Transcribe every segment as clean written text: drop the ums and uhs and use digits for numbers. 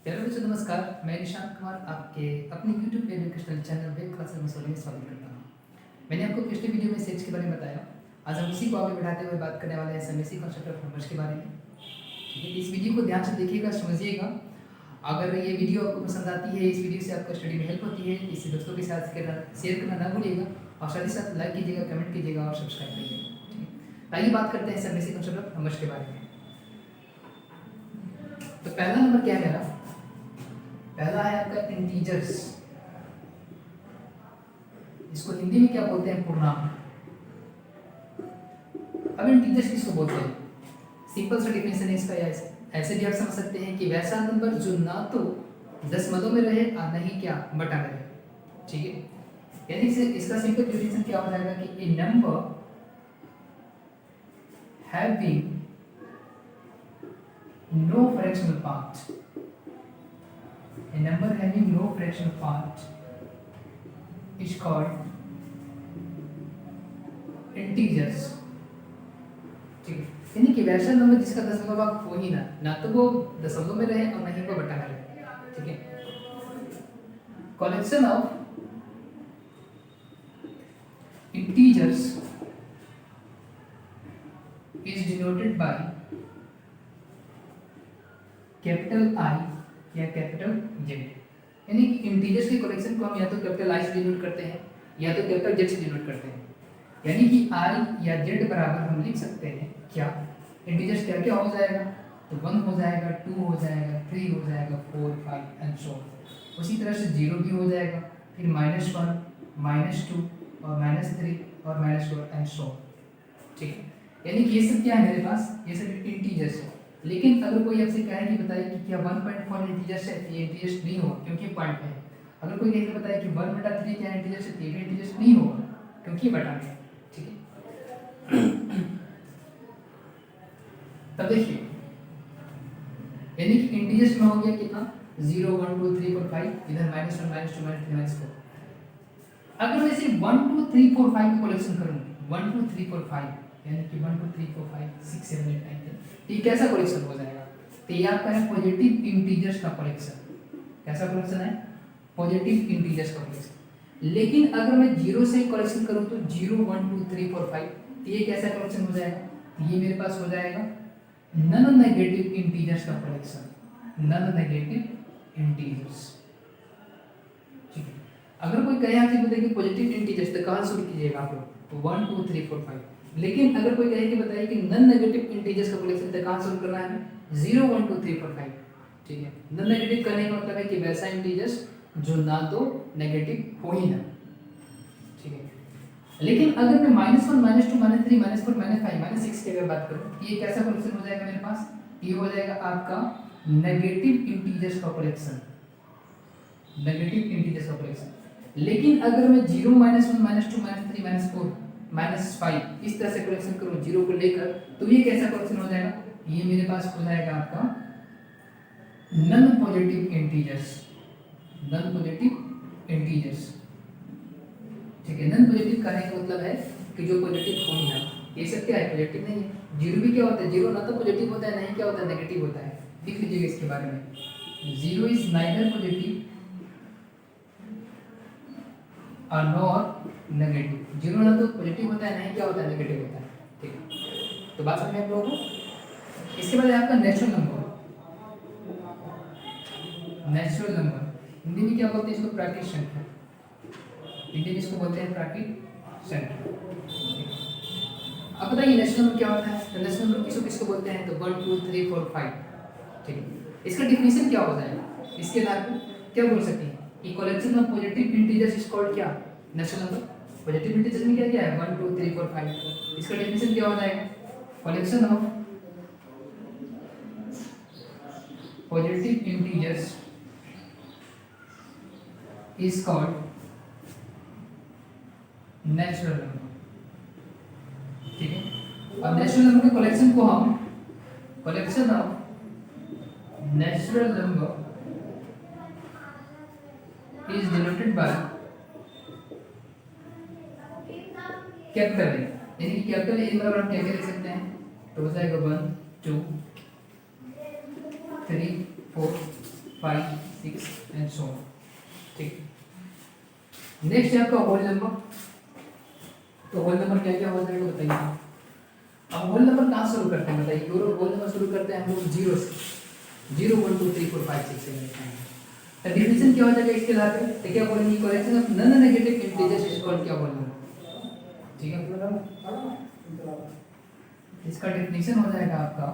Hello बच्चों, नमस्कार। मैं निशांत कुमार आपके अपने YouTube educational channel web classes Masauli में स्वागत करता हूँ। मैंने आपको पिछले वीडियो में सेट्स के बारे में बताया। आज हम इसी को आगे बढ़ाते हुए बात करने वाले हैं समेसी कॉन्सेप्ट ऑफ नंबर्स के बारे में। ठीक है, इस वीडियो को ध्यान से देखिएगा, समझिएगा। अगर ये वीडियो आपको पसंद आती है, इस वीडियो से आपको स्टडी में हेल्प होती है, इसे दोस्तों के साथ शेयर करना ना भूलिएगा और साथ ही साथ लाइक कीजिएगा, कमेंट कीजिएगा और सब्सक्राइब करिएगा। ठीक है, आइए बात करते हैं समेसी कॉन्सेप्ट ऑफ नंबर्स के बारे में। तो पहला नंबर क्या है मेरा? पहला है आपका इंटीजर्स। इसको हिंदी में क्या बोलते हैं? पूर्णांक। अब इंटीजर्स किसको बोलते हैं? सिंपल सा डिफिनेशन है इसका। ऐसे भी आप समझ सकते हैं कि वैसा नंबर जो ना तो दशमलव में रहे और नहीं क्या बटा में रहे। ठीक है, यानी इसका सिंपल डिफिनेशन क्या हो जाएगा कि a number having no fractional part, a number having no fractional part is called integers। ठीक है, यानी कि वैसा नंबर जिसका दशमलव भाग हो ही ना तो वो दशमलव में रहे और नहीं वो बटा में रहे। ठीक है, collection of integers is denoted by capital I या कैपिटल जेड। यानी कि इंटीजर्स के कलेक्शन को हम या तो कैपिटल आई से डिनोट करते हैं या तो कैपिटल जेड से डिनोट करते हैं। यानी कि आई या जेड बराबर हम लिख सकते हैं क्या? इंटीजर्स क्या क्या हो जाएगा? तो 1 हो जाएगा, 2 हो जाएगा, 3 हो जाएगा, 4, 5 एंड सो ऑन। उसी तरह से 0 भी हो जाएगा, फिर -1, -2 और -3 और -4 एंड सो ऑन। ठीक है, यानी कि ये सब क्या है मेरे पास? ये सब इंटीजर्स है। लेकिन अगर कोई आपसे कहे कि बताइए कि क्या 1.4 इंटीजर्स है, ये इंटीजर्स नहीं होगा क्योंकि पॉइंट में है। अगर कोई कहे बताए कि 1/3 क्या इंटीजर्स है, ये भी इंटीजर्स नहीं होगा क्योंकि बटा में है। ठीक है, तब देखिए, यानी कि इंटीजर्स में हो गया कितना? 0, 1, 2, 3, 4, 5, इधर -1, -2, -3, -4। अगर मैं सिर्फ 1, 2, 3, 4, 5 का कलेक्शन करूं, 1, 2, 3, 4, 5, यानी कि 1, 2, 3, 4, 5, 6, 7, 8, 9, 10, ये कैसा कलेक्शन हो जाएगा? तो ये आपका है पॉजिटिव इंटीजर्स का कलेक्शन। कैसा कलेक्शन है? पॉजिटिव इंटीजर्स का कलेक्शन। लेकिन अगर मैं 0 से कलेक्शन करूं तो 0, 1, 2, 3, 4, 5, तो ये कैसा कलेक्शन हो जाएगा? तो ये मेरे पास हो जाएगा नन नेगेटिव इंटीजर्स का कलेक्शन। Non negative integers. ठीक है, अगर कोई कहे आपसे बताइए कि पॉजिटिव इंटीजर्स तो कहाँ शुरू कीजिएगा आप लोग? तो 1, 2, 3, 4, 5। लेकिन अगर कोई कहे कि बताइए कि नन नेगेटिव इंटीजर्स का कलेक्शन तो कहाँ शुरू करना है हमें? 0, 1, 2, 3, 4, 5। ठीक है, नन नेगेटिव करने का मतलब है कि वैसा इंटीजर्स जो ना तो नेगेटिव हो ही ना। ठीक है, लेकिन अगर मैं -1, -2, -3, -4, -5, -6 की अगर बात करूं, ये कैसा कलेक्शन हो जाएगा मेरे पास? ये हो जाएगा आपका नेगेटिव इंटीजर्स का कलेक्शन। नेगेटिव इंटीजर्स का कलेक्शन। लेकिन अगर मैं 0, -1, -2, -3, -4, -5 इस तरह से कलेक्शन करूं 0 को लेकर, तो ये कैसा कलेक्शन हो जाएगा? ये मेरे पास हो जाएगा आपका non positive integers. Non positive integers. ठीक है, नन पॉजिटिव कहने का मतलब है कि जो पॉजिटिव हो ही ना। ये सब क्या है? पॉजिटिव नहीं है। 0 भी क्या होता है? 0 ना तो पॉजिटिव होता है, नहीं क्या होता है? नेगेटिव होता है। लिख लीजिएगा इसके बारे में। 0 इज नाइदर पॉजिटिव और नॉट नेगेटिव। 0 ना तो पॉजिटिव होता है, नहीं क्या होता है? नेगेटिव होता है। ठीक है, तो बात समझ में आप लोगों को? इसके बाद आपका natural number. Natural number Hindi में क्या बोलते हैं? इसको प्राकृतिक संख्या। हिंदी में इसको बोलते हैं प्राकृतिक संख्या। अब बताइए नेचुरल नंबर क्या होता है? तो नेचुरल नंबर किसको बोलते हैं? तो 1, 2, 3, 4, 5। ठीक है, इसका डिफिनेशन क्या हो जाएगा? इसके आधार पर क्या बोल सकते हैं कि collection of positive integers is called क्या? Natural number. पॉजिटिव इंटीजर्स में क्या है? 1, 2, 3, 4, 5। इसका डेफिनेशन क्या हो जाएगा? Collection of positive integers is called natural number. ठीक है, अब नेचुरल नंबर के कलेक्शन को हम collection of natural number is denoted by capital A. यानी कि कैपिटल ए बराबर हम क्या लिख सकते हैं? तो हो जाएगा 1, 2, 3, 4, 5 6 एंड सो ऑन। ठीक, नेक्स्ट है आपका होल नंबर। तो होल नंबर क्या क्या हो जाएगा बताइए। अब होल नंबर कहाँ शुरू करते हैं बताइए। होल नंबर शुरू करते हैं हम लोग 0 से। 0 1 2 3 4 5 6 7 8 9। तो डिफिनेशन क्या हो जाएगा इसके आधार पे। तो क्या बोलेंगे, correction of non negative integers is called क्या बोलेंगे। ठीक है, इसका डेफिनेशन हो जाएगा आपका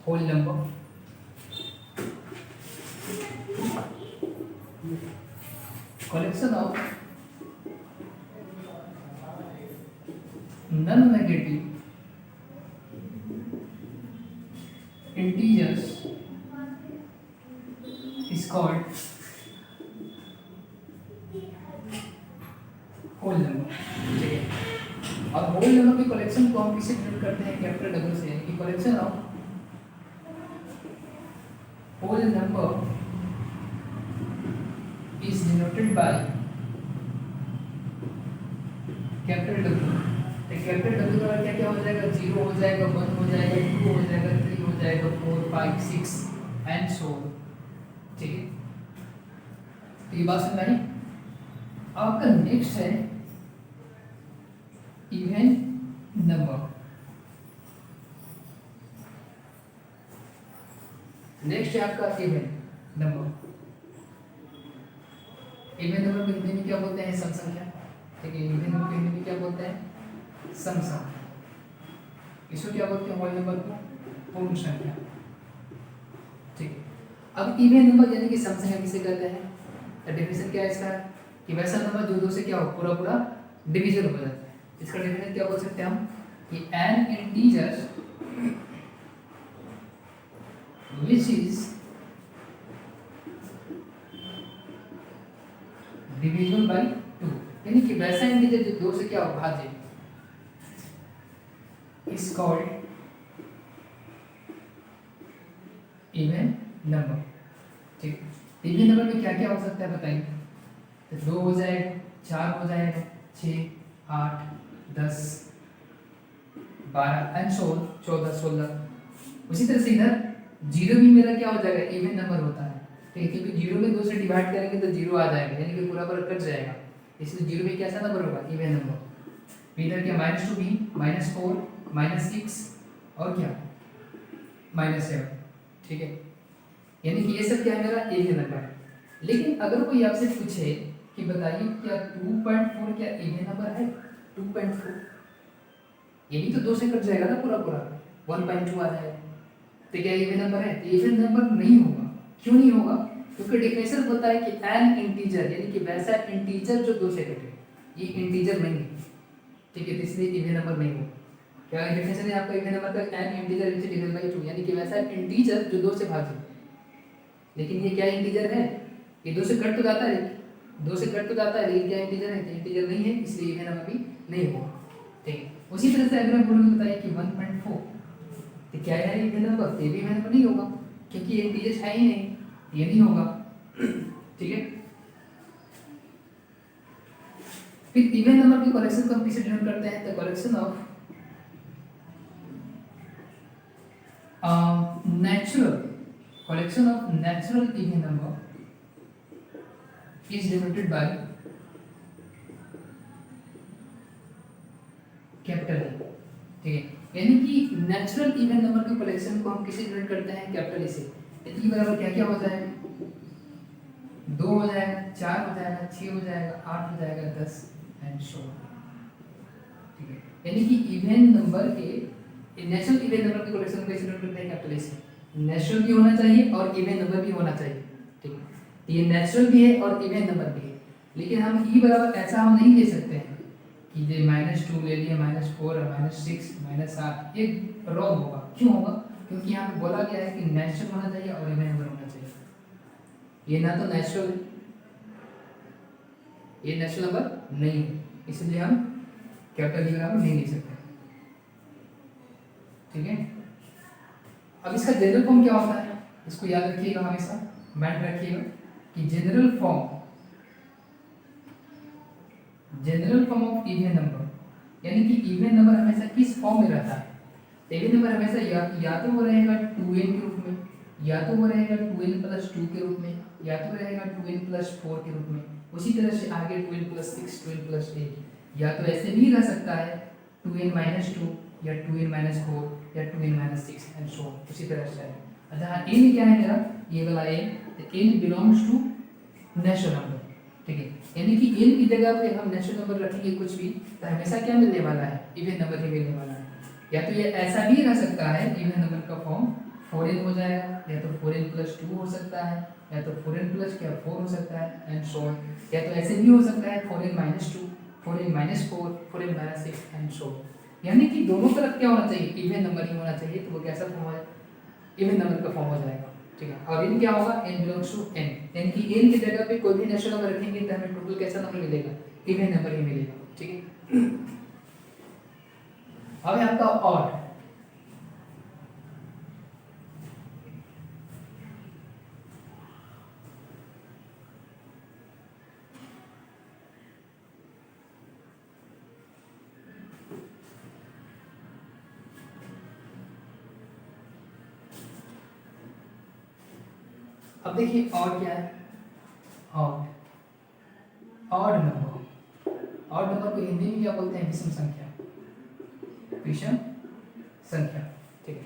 whole number collection of non negative integers is called whole number। ठीक है, और होल नंबर के कलेक्शन को हम किससे डिनोट करते हैं, कैपिटल डब्ल्यू से। यानी कि collection of whole number is denoted by capital W. Capital W का क्या क्या हो जाएगा, 0 हो जाएगा, 1 हो जाएगा, 2 हो जाएगा, 3 हो जाएगा, 4 5 6 एंड सो। ठीक है, तो ये बात समझ आई। आपका नेक्स्ट है इवन नंबर। नेक्स्ट है आपका इवन नंबर। इवन नंबर को हिंदी में क्या बोलते हैं, सम संख्या। ठीक है, इवन नंबर को हिंदी में क्या बोलते हैं, सम संख्या। इसको क्या बोलते हैं, होल नंबर को पूर्ण संख्या। ठीक है, अब इवन नंबर यानी कि सम संख्या किसे कहते हैं। तो डेफिनेशन क्या है इसका, कि वैसा नंबर जो दो से क्या हो पूरा पूरा डिविजन हो जाता है। इसका डेफिनेशन क्या बोल सकते हैं हम, कि N integer which is divisible by 2, यानी कि वैसा इंटीजर जो दो से क्या हो भाज्य, इज कॉल्ड इवन नंबर। ठीक, इवन नंबर में क्या क्या हो सकता है बताइए। तो 2 हो जाएगा, 4 हो जाएगा, 6 8 10 12 एंड सो 14 16। उसी तरह से इधर 0 भी मेरा क्या हो जाएगा, इवन नंबर होता है। ठीक है, क्योंकि 0 में 2 से डिवाइड करेंगे तो 0 आ जाएगा, यानी कि पूरा पूरा कट जाएगा। इसलिए 0 में कैसा नंबर होगा, इवन नंबर। इधर क्या -2 भी, -4 -6 और क्या -7। ठीक है, यानी कि ये सब क्या है, मेरा इवन नंबर है। लेकिन अगर कोई आपसे पूछे कि बताइए क्या 2.4 क्या इवन नंबर है, 2.4 ये भी तो 2 से कट जाएगा ना पूरा पूरा, 1.2 आ जाएगा। तो क्या इवन नंबर है, तो इवन नंबर नहीं होगा। क्यों नहीं होगा, क्योंकि डेफिनेशन होता है कि एन इंटीजर, यानी कि वैसा इंटीजर जो 2 से कटे, ये इंटीजर नहीं है। ठीक है, इसलिए इवन नंबर नहीं होगा। क्या डेफिनेशन है आपका इवन नंबर का, N integer is divided by 2, यानी कि वैसा इंटीजर जो 2 से भाज्य। लेकिन ये क्या इंटीजर है, ये 2 से कट तो जाता है, 2 से कट तो जाता है, लेकिन क्या इंटीजर है, इंटीजर नहीं है, इसलिए इवन नंबर भी नहीं होगा। ठीक है, उसी तरह से अगर मैं बोलूँ बताइए कि 1.4 तो क्या है इवन नंबर, ये भी इवन नंबर नहीं होगा, क्योंकि ये इंटीजर है ही नहीं, ये नहीं होगा। ठीक है, फिर इवन नंबर के कलेक्शन को हम किसे डिनोट करते हैं, the collection of natural collection of natural even number is denoted by capital E। ठीक है, यानी कि नेचुरल इवन नंबर के कलेक्शन को हम किसे डिनोट करते हैं, कैपिटल E से। E बराबर क्या क्या हो जाएगा, 2 हो जाएगा, 4 हो जाएगा, 6 हो जाएगा, 8 हो जाएगा, 10 एंड सो। ठीक है, यानी कि इवन नंबर के नेचुरल इवन नंबर के कलेक्शन को कैसे डिनोट करते हैं, कैपिटल E से। नेचुरल भी होना चाहिए और इवन नंबर भी होना चाहिए। ठीक है, ये नेचुरल भी है और इवन नंबर भी है। लेकिन हम ई बराबर ऐसा हम नहीं ले सकते हैं कि ये -2 ले लिए, -4 -6 -8, ये रॉन्ग होगा। क्यों होगा, क्योंकि यहाँ पे बोला गया है कि नेचुरल होना चाहिए और इवन नंबर होना चाहिए। ये ना तो नेचुरल, ये नेचुरल नंबर नहीं है, इसलिए हम कैपिटल ई बराबर नहीं ले सकते। ठीक है, अब इसका जनरल फॉर्म क्या होता है, इसको याद रखिएगा, हमेशा माइंड रखिएगा कि general form of even number, यानी कि इवन नंबर हमेशा किस फॉर्म में रहता है, इवन नंबर हमेशा या तो वो रहेगा 2n के रूप में, या तो वो रहेगा 2n प्लस 2 के रूप में, या तो रहेगा 2n प्लस 4 के रूप में। उसी तरह से आगे 2n प्लस 6, 2n प्लस 8, या तो ऐसे भी रह सकता है 2n माइनस 2 या 2n माइनस 4 या 2n minus 6 and so on, उसी तरह से है। जहाँ n क्या है मेरा, ये वाला n, तो n belongs to natural number, ठीक है। यानी कि n की जगह पे हम नेचुरल नंबर रखेंगे कुछ भी, तो हमेशा क्या मिलने वाला है, इवन नंबर ही मिलने वाला है। या तो ये ऐसा भी रह सकता है, इवन नंबर का फॉर्म 4n हो जाएगा, या तो 4n प्लस 2 हो सकता है, या तो 4n प्लस क्या 4 हो सकता है एंड सो ऑन। या तो ऐसे भी हो सकता है 4n minus 2, 4n minus 4, 4n minus 6 and so on. यानी कि दोनों तरफ क्या होना चाहिए, इवन नंबर ही होना चाहिए, तो वो कैसा फॉर्म है, इवन नंबर का फॉर्म हो जाएगा, ठीक है। और n क्या होगा, n बिलोंग्स टू n, यानी कि n की जगह पे कोई भी नेचुरल नंबर रखेंगे तो हमें टोटल कैसा नंबर मिलेगा, इवन नंबर ही मिलेगा, ठीक है। अब है आपका ऑड, अब देखिए ऑड क्या है, odd, odd number, odd number को हिंदी में क्या बोलते हैं, विषम संख्या, विषम संख्या, ठीक है।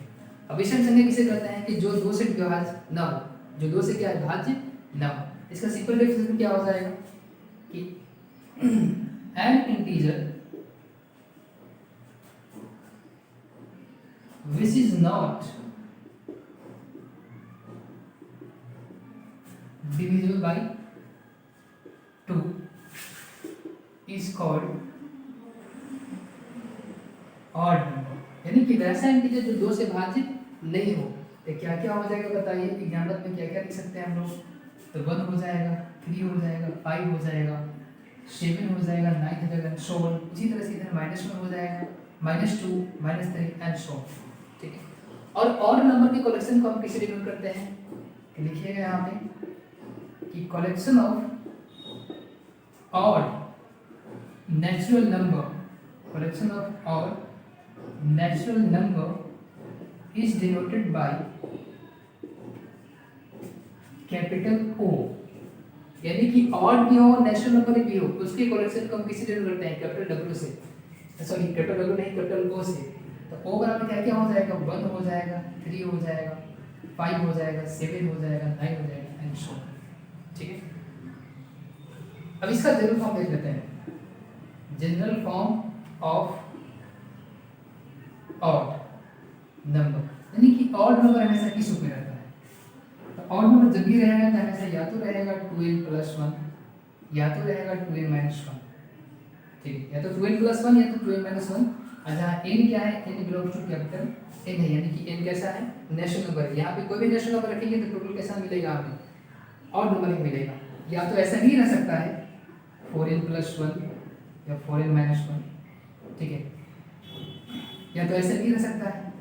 अब विषम संख्या किसे कहते हैं कि जो 2 से विभाज्य न हो, जो 2 से क्या है विभाज्य न हो। इसका सिंपल डेफिनेशन क्या हो जाएगा कि N integer which is not divisible by 2 is called odd number। यानी कि वैसा इंटीजर जो 2 से भाज्य नहीं हो, तो क्या क्या हो जाएगा बताइए, एग्जाम्पल में क्या क्या लिख सकते हैं हम लोग, तो 1 हो जाएगा, 3 हो जाएगा, 5 हो जाएगा, 7 हो जाएगा, 9 हो जाएगा, सो ऑन। उसी तरह से इधर -1 हो जाएगा, -2, -3 एंड सो ऑन, ठीक है। और ऑड नंबर के कलेक्शन को हम किसे डिनोट करते हैं, लिखिएगा यहाँ पे कि collection of odd natural number, collection of odd natural number is denoted by capital O। यानी कि ऑड भी हो नेचुरल नंबर भी हो, उसके कलेक्शन को हम किसे डिनोट करते हैं, कैपिटल W से, सॉरी कैपिटल W नहीं, कैपिटल O से। तो O बराबर क्या क्या हो जाएगा, 1 हो जाएगा, 3 हो जाएगा, 5 हो जाएगा, 7 हो जाएगा, 9 हो जाएगा एंड सो, ठीक है। अब इसका जनरल फॉर्म देख लेते हैं, general form of odd number, यानी कि ऑड नंबर हमेशा किस रूप में रहता है, तो ऑड नंबर जब भी रहेगा तो हमेशा या तो रहेगा 2n प्लस 1 या तो रहेगा 2n माइनस 1, ठीक है। या तो 2n प्लस 1 या तो 2n माइनस 1। जहाँ n क्या है, n belongs to capital n है, यानी कि n कैसा है, नेचुरल नंबर है। यहाँ पे कोई भी नेचुरल नंबर रखेंगे तो टोटल कैसा मिलेगा हमें, ऑड नंबर ही मिलेगा। या तो ऐसा भी रह सकता है 4n प्लस 1 या 4n माइनस 1, ठीक है। या तो ऐसा भी रह सकता है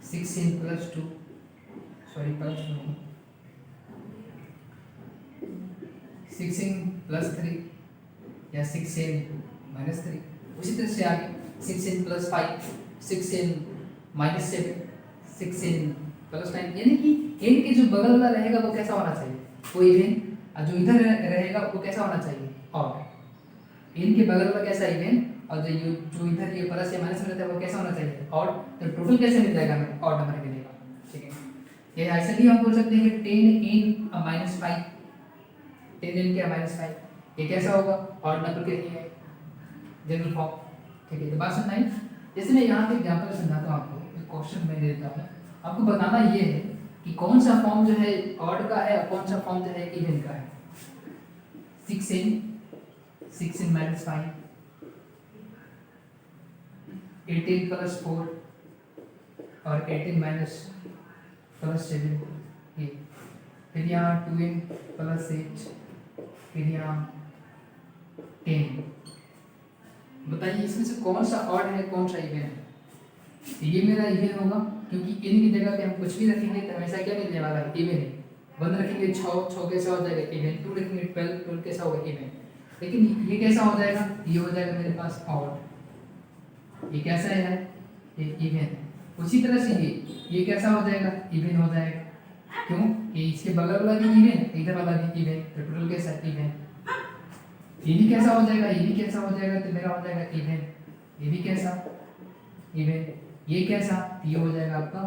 6n plus 2, sorry plus 6n plus 3 या 6n माइनस 3। उसी तरह से आगे 6n plus 5, 6n minus 7, 6n plus 9, यानी कि n के जो बगल वाला रहेगा वो कैसा होना चाहिए, वो इवन, और जो इधर रहेगा वो कैसा होना चाहिए, ऑड। n के बगल वाला कैसा इवन, और जो इधर ये प्लस या माइनस में रहता है वो कैसा होना चाहिए, ऑड। तो टोटल कैसे मिल जाएगा हमें, ऑड नंबर मिलेगा, ठीक है। ये ऐसे भी हम बोल सकते हैं कि 10n माइनस 5, 10n क्या माइनस 5, ये कैसा होगा, ऑड नंबर के लिए जनरल फॉर्म, ठीक है। तो बात समझ आई। जैसे मैं यहाँ पे एग्जांपल समझाता हूँ आपको, एक क्वेश्चन में देता हूँ, आपको बताना ये है कि कौन सा फॉर्म जो है ऑड का है और कौन सा फॉर्म जो है इवन का है। 6n माइनस 5, 18 प्लस 4 और 18 माइनस प्लस 7, ये फिर यहाँ 2n प्लस 8, फिर यहाँ 10। बताइए इसमें से कौन सा ऑड है कौन सा इवन है। ये मेरा इवन होगा क्योंकि इन की जगह पे हम कुछ भी रखेंगे तो हमेशा क्या मिलने वाला है, इवन है। 1 रखेंगे 6 कैसा हो जाएगा इवन, 2 रखेंगे 12 कैसा होगा इवन। लेकिन ये कैसा हो जाएगा, ये हो जाएगा मेरे पास ऑड। ये कैसा है, ये इवन है, उसी तरह से ये कैसा हो जाएगा, इवन हो जाएगा। क्यों, ये इसके बगल वाला भी इवन, इधर वाला भी इवन, तो टोटल कैसा इवन। ये भी कैसा हो जाएगा, ये भी कैसा हो जाएगा, तो मेरा हो जाएगा इवन। ये भी कैसा इवन, ये कैसा, ये हो जाएगा आपका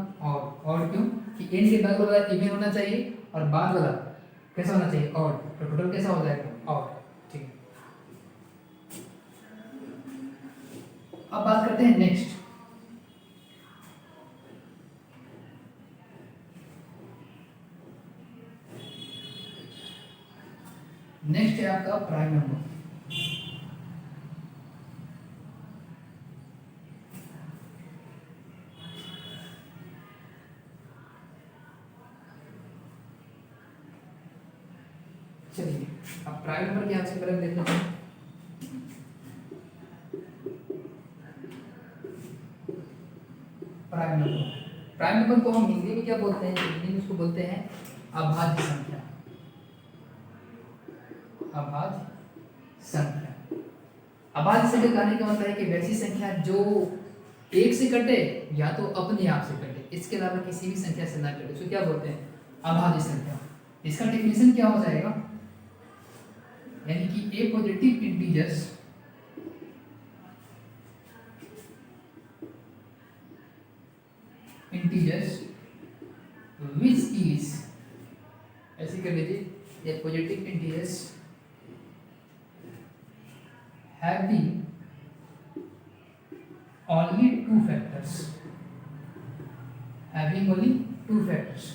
और क्यों कि एंड के बगल वाला इवन होना चाहिए और बाद वाला कैसा होना चाहिए और, तो टोटल कैसा हो जाएगा और। ठीक है, अब बात करते हैं नेक्स्ट। नेक्स्ट है आपका प्राइम नंबर। चलिए अब प्राइम नंबर क्या से पहले देख लेते हैं। प्राइम नंबर को हम हिंदी में क्या बोलते हैं, हिंदी में उसको बोलते हैं अभाज्य संख्या। अभाज्य संख्या, अभाज्य संख्या कहने का मतलब है कि वैसी संख्या जो एक से कटे या तो अपने आप से कटे, इसके अलावा किसी भी संख्या से ना कटे, उसको क्या बोलते हैं अभाज्य संख्या। इसका डेफिनेशन क्या हो जाएगा, यानी कि a positive integers which is, ऐसे कर लीजिए, a positive integers having only two factors, having only two factors।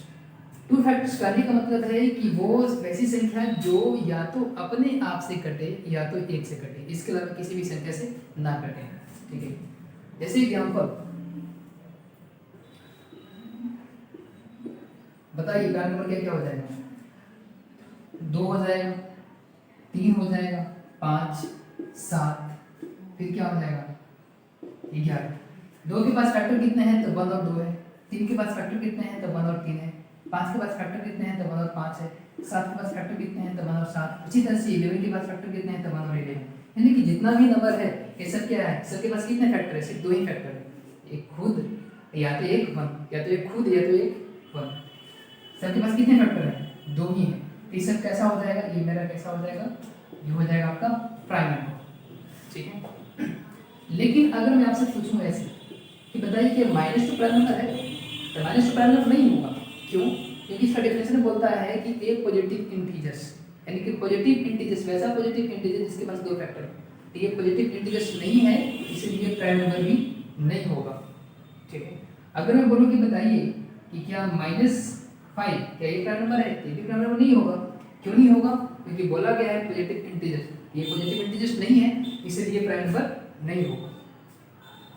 Two factors कहने का मतलब है कि वो वैसी संख्या जो या तो अपने आप से कटे या तो एक से कटे, इसके अलावा किसी भी संख्या से ना कटे। ठीक है, जैसे एग्जांपल बताइए, प्राइम नंबर क्या क्या हो जाएगा, 2 हो जाएगा, 3 हो जाएगा, 5, 7, फिर क्या हो जाएगा 11। 2 के पास फैक्टर कितने हैं, तो 1 और 2 है। 3 के पास फैक्टर कितने हैं, तो 1 और 3 है। 5 के पास फैक्टर कितने हैं, तो 1 और 5 है। 7 के पास फैक्टर कितने हैं, तो 1 और 7। इसी तरह से 11 के पास फैक्टर कितने हैं, तो 1 और 11। यानी कि जितना भी नंबर है ये सब क्या है, सबके पास कितने फैक्टर है, सिर्फ 2 ही फैक्टर है, एक खुद या तो एक 1, या तो एक खुद या तो एक 1। सबके पास कितने फैक्टर हैं, 2 ही हैं। तो ये सब कैसा हो जाएगा, ये मेरा कैसा हो जाएगा, ये हो जाएगा आपका प्राइम नंबर। ठीक है, लेकिन अगर मैं आपसे पूछूं ऐसे कि बताइए कि -2 प्राइम नंबर है, तो -2 प्राइम नंबर नहीं होगा। क्यों, क्योंकि इसका डेफिनेशन बोलता है कि ए पॉजिटिव इंटीजर्स, यानी कि पॉजिटिव इंटीजर्स वैसा पॉजिटिव इंटीजर जिसके पास 2 फैक्टर हो। तो ये पॉजिटिव इंटीजर्स नहीं है, इसलिए प्राइम नंबर भी नहीं होगा। ठीक है, अगर मैं बोलूं कि बताइए कि क्या -5 क्या ये प्राइम नंबर है, ये भी प्राइम नंबर नहीं होगा। क्यों नहीं होगा, क्योंकि बोला गया है पॉजिटिव इंटीजर, ये पॉजिटिव इंटीजर्स नहीं है, इसलिए प्राइम नंबर नहीं होगा।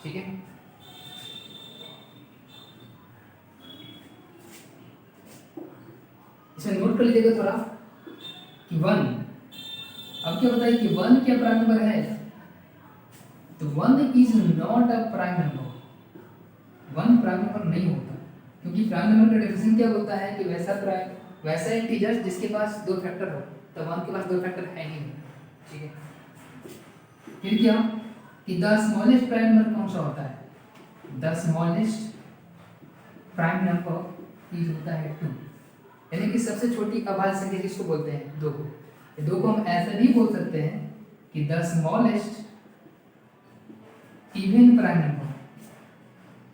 ठीक है, इसे नोट कर लीजिएगा थोड़ा कि 1, अब क्या बताइए कि 1 क्या प्राइम नंबर है, तो 1 is not a prime number. 1 prime number नहीं होता, क्योंकि प्राइम नंबर का डेफिनेशन क्या बोलता है कि वैसा इंटीजर जिसके पास 2 फैक्टर हो, तो 1 के पास 2 फैक्टर है ही नहीं। ठीक है, फिर क्या कि द स्मॉलेस्ट प्राइम नंबर कौन सा होता है, the smallest prime number is होता है 2, यानी कि सबसे छोटी अभाज्य संख्या किसको बोलते हैं, 2 को। 2 को हम ऐसा भी बोल सकते हैं कि the smallest even prime number,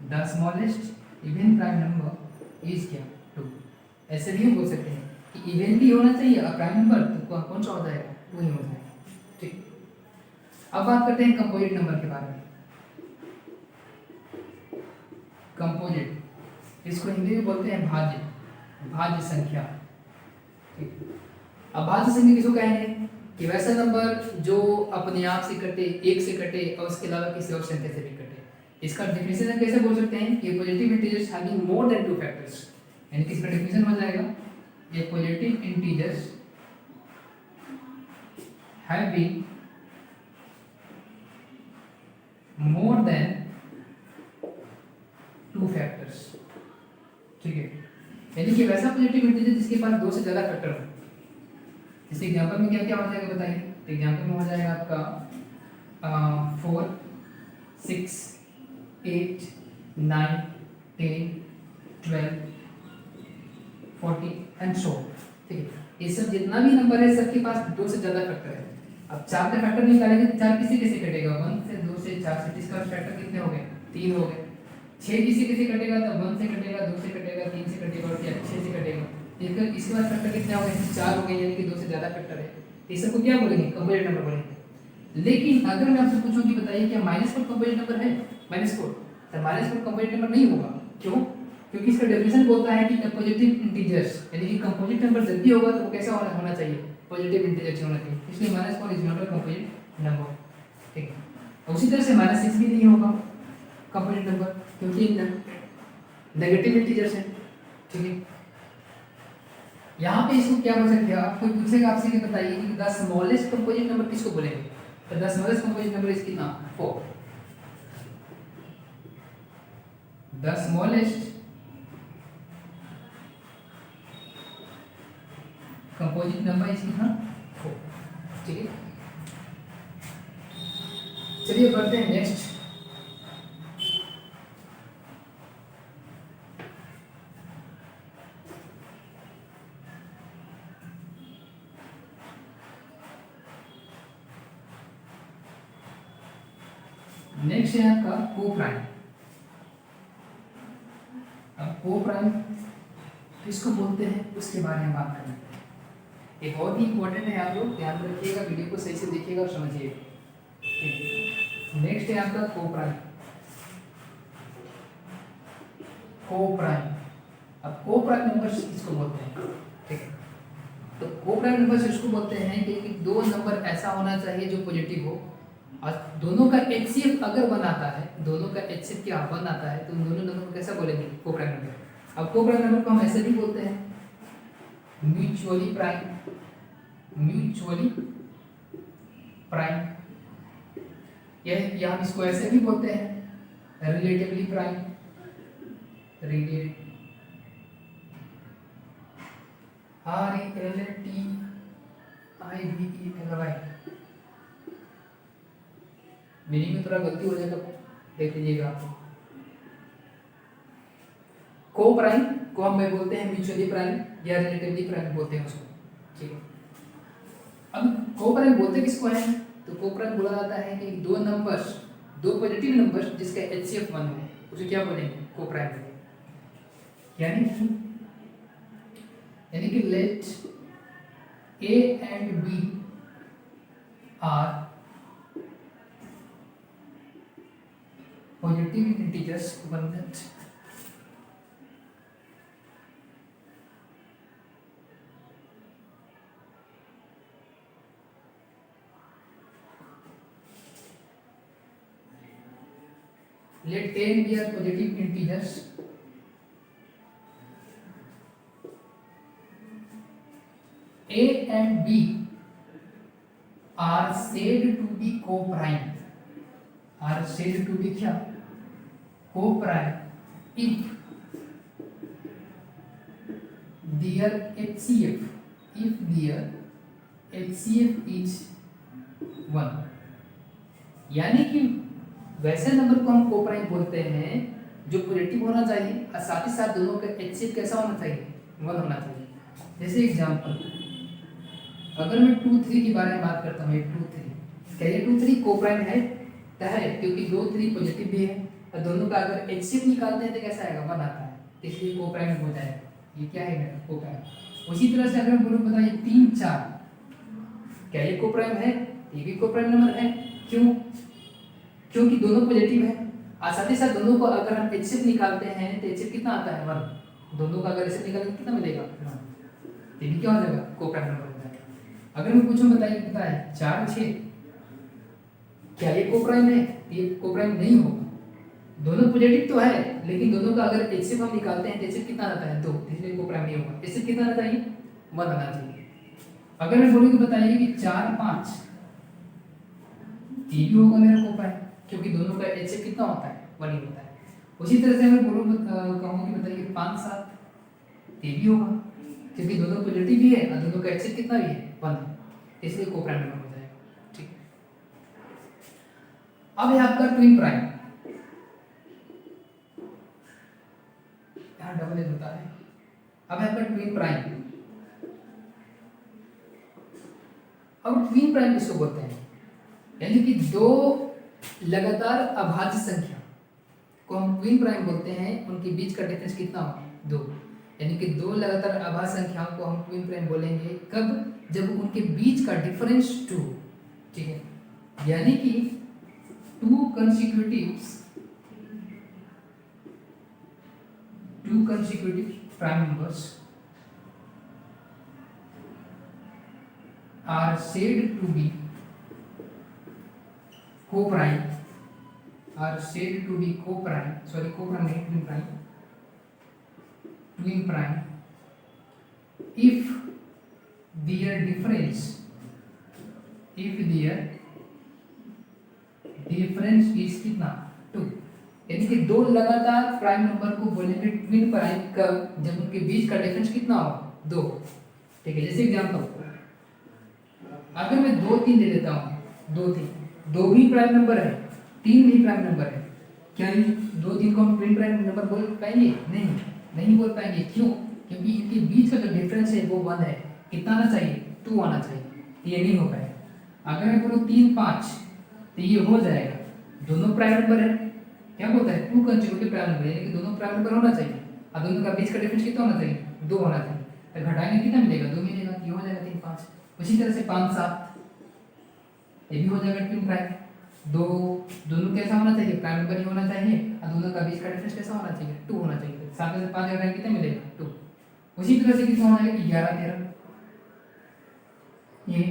the smallest even prime number is क्या 2। ऐसे भी हम बोल सकते हैं कि इवन भी होना चाहिए और प्राइम नंबर तो कौन सा हो जाएगा, 2 ही हो जाएगा। ठीक, अब बात करते हैं कंपोजिट नंबर के बारे में। कंपोजिट, इसको हिंदी में बोलते हैं भाज्य, भाज्य संख्या। ठीक, अब भाज्य संख्या किसको कहेंगे कि वैसा नंबर जो अपने आप से कटे, एक से कटे और उसके अलावा किसी और संख्या से भी कटे। इसका डेफिनेशन कैसे बोल सकते हैं कि positive integers having more than 2 factors, यानी कि इसका डेफिनेशन हो जाएगा ये positive integers having more than 2 factors. ठीक है, यानी कि वैसा पॉजिटिव इंटीजर जिसके पास 2 से ज़्यादा फैक्टर हो। इस एग्जांपल में क्या क्या हो जाएगा बताइए, तो एग्जांपल में हो जाएगा आपका 4, 6, 8, 9, 10, 12, 14 एंड सो। ठीक है, ये सब जितना भी नंबर है सबके पास दो से ज्यादा फैक्टर है। अब 4 का फैक्टर निकालेंगे तो 4 किसी किसी कटेगा, 1 से 2 से 4 से, इसका फैक्टर कितने हो गए, 3 हो गए। 6 किसी किसी कटेगा तो 1 से कटेगा, 2 से कटेगा, 3 से कटेगा और 6 से कटेगा। इसके बाद फैक्टर कितने हो गए, 4 हो गए, यानी कि 2 से ज्यादा फैक्टर है। तो इस सबको क्या बोलेंगे, कंपोजिट नंबर बोलेंगे। लेकिन अगर मैं आपसे पूछूं कि बताइए क्या -4 कंपोजिट नंबर है, -4, तो -4 कंपोजिट नंबर नहीं होगा। क्यों? क्योंकि इसका डेफिनेशन बोलता है कि पॉजिटिव इंटीजर्स, यानी कि कंपोजिट नंबर जब भी होगा तो वो कैसा होना चाहिए, पॉजिटिव इंटीजर्स होना चाहिए। इसलिए -4 is not a composite number. ठीक है, और उसी तरह से -6 भी नहीं होगा कंपोजिट नंबर, क्योंकि नेगेटिव इंटीजर्स है। ठीक है, यहाँ पे इसको क्या बोल सकते हैं आप, कोई पूछेगा आपसे कि बताइए कि द स्मॉलेस्ट कंपोजिट नंबर किसको बोलेंगे, तो the smallest composite number is कितना, 4। The smallest composite number is कितना, 4। ठीक है, चलिए बढ़ते हैं नेक्स्ट। नेक्स्ट है आपका को प्राइम। अब को प्राइम किसको बोलते हैं उसके बारे में बात करें। ये बहुत ही इंपॉर्टेंट है, आप लोग ध्यान रखिएगा, वीडियो को सही से देखिएगा और समझिएगा। नेक्स्ट है आपका को प्राइम। को प्राइम, अब को प्राइम नंबर्स किसको बोलते हैं, ठीक है, तो को प्राइम नंबर्स इसको बोलते हैं कि दो नंबर ऐसा होना चाहिए जो पॉजिटिव हो और दोनों का एचसीएफ अगर 1 आता है, दोनों का एचसीएफ क्या 1 आता है, तो उन दोनों नंबर को कैसा बोलेंगे, को प्राइम नंबर। अब को प्राइम नंबर को हम ऐसे भी बोलते हैं म्यूचुअली प्राइम, म्यूचुअली प्राइम, या हम इसको ऐसे भी बोलते हैं relatively prime, relative RELATIVLY। Meaning में थोड़ा गलती हो जाएगा, देख लीजिएगा आप। को प्राइम को हम बोलते हैं म्यूचुअली प्राइम या रिलेटिवली प्राइम बोलते हैं उसको। ठीक है, अब को प्राइम बोलते किसको है, तो को प्राइम बोला जाता है कि दो नंबर्स, दो पॉजिटिव नंबर्स जिसका एचसीएफ 1 हो, उसे क्या बोलेंगे, को प्राइम बोलेंगे। यानी कि late A and B are positive integers, 1 minute। Let A and B are positive integers A and B are said to be co-prime, are said to be क्या, co-prime if their HCF, if their HCF is 1। यानी कि वैसे number को हम co-prime बोलते हैं जो positive होना चाहिए और साथ ही साथ दोनों का HCF कैसा होना चाहिए, 1 होना चाहिए। जैसे एग्जांपल, अगर मैं 2 3 के बारे में बात करता हूँ, 2 3, क्या ये 2 3 को प्राइम है, तो है, क्योंकि 2 3 पॉजिटिव भी है और दोनों का अगर एचसीएफ निकालते हैं तो कैसा आएगा, 1 आता है, इसलिए को प्राइम हो जाएगा। ये क्या है मेरा को प्राइम। उसी तरह से अगर मैं बोलूँ बताइए 3 4, क्या ये को प्राइम है, ये भी को प्राइम नंबर है। क्यों? क्योंकि दोनों पॉजिटिव है और साथ ही साथ दोनों को अगर हम एचसीएफ निकालते हैं तो एचसीएफ कितना आता है, 1। दोनों का अगर एचसीएफ निकालेंगे कितना मिलेगा, 1। ये भी क्या हो जाएगा, को प्राइम नंबर। अगर मैं पूछूं बताइए पता है 4 6, क्या ये को प्राइम है, ये को प्राइम नहीं होगा। दोनों पॉजिटिव तो है लेकिन दोनों का अगर एचसीएफ हम निकालते हैं तो एचसीएफ कितना आता है, 2, इसलिए को प्राइम नहीं होगा। एचसीएफ कितना आता है, 1 आना चाहिए। अगर मैं बोलूं तो बताइए कि 4 5, ये भी होगा मेरा को प्राइम, क्योंकि दोनों का एचसीएफ कितना होता है, 1 ही होता है। उसी तरह से मैं बोलूं कहूं कि बताइए 5 7, ये भी होगा क्योंकि दोनों पॉजिटिव भी है और दोनों का एचसीएफ कितना भी है, 1, इसलिए को प्राइम नंबर हो जाएगा। ठीक, अब है आपका ट्विन प्राइम। Twin prime. अब ट्विन प्राइम किसको बोलते हैं? यानी कि दो लगातार अभाज्य संख्या को हम ट्विन प्राइम बोलते हैं, उनके बीच का डिफरेंस कितना हो? 2। यानी कि दो लगातार अभाज्य संख्याओं को हम ट्विन प्राइम बोलेंगे कब? जब उनके बीच का डिफरेंस 2, ठीक है। यानी कि 2 consecutive prime numbers are said to be co-prime, twin prime if their difference is कितना? 2। यानी कि दो लगातार प्राइम नंबर को बोलेंगे ट्विन प्राइम कब? जब उनके बीच का डिफरेंस कितना हो? 2, ठीक है। जैसे एग्जांपल, अगर मैं 2 3 ले लेता हूँ, 2 3, 2 भी प्राइम नंबर है, 3 भी प्राइम नंबर है, क्या ये 2 3 को हम ट्विन प्राइम नंबर बोल पाएंगे? नहीं बोल पाएंगे। क्यों? क्योंकि इनके बीच का जो डिफरेंस है वो 1 है। कितना आना चाहिए? 2 आना चाहिए। ये नहीं हो पाएगा। अगर मैं बोलूँ 3 5 तो ये हो जाएगा, दोनों प्राइम नंबर है। क्या बोलता है? 2 कंसेक्यूटिव प्राइम नंबर, यानी कि दोनों प्राइम नंबर होना चाहिए और दोनों का बीच का डिफरेंस कितना होना चाहिए? 2 होना चाहिए। तो घटाएंगे कितना मिलेगा? 2 मिलेगा। ये हो जाएगा 3 5। उसी तरह से 5 7 ये भी हो जाएगा ट्विन प्राइम। दोनों कैसा होना चाहिए? प्राइम नंबर ही होना चाहिए और दोनों का बीच का डिफरेंस कैसा होना चाहिए? 2 होना चाहिए। 7 से 5 घटाएंगे कितना मिलेगा? 2। उसी तरह से कितना हो जाएगा? 11 13। ये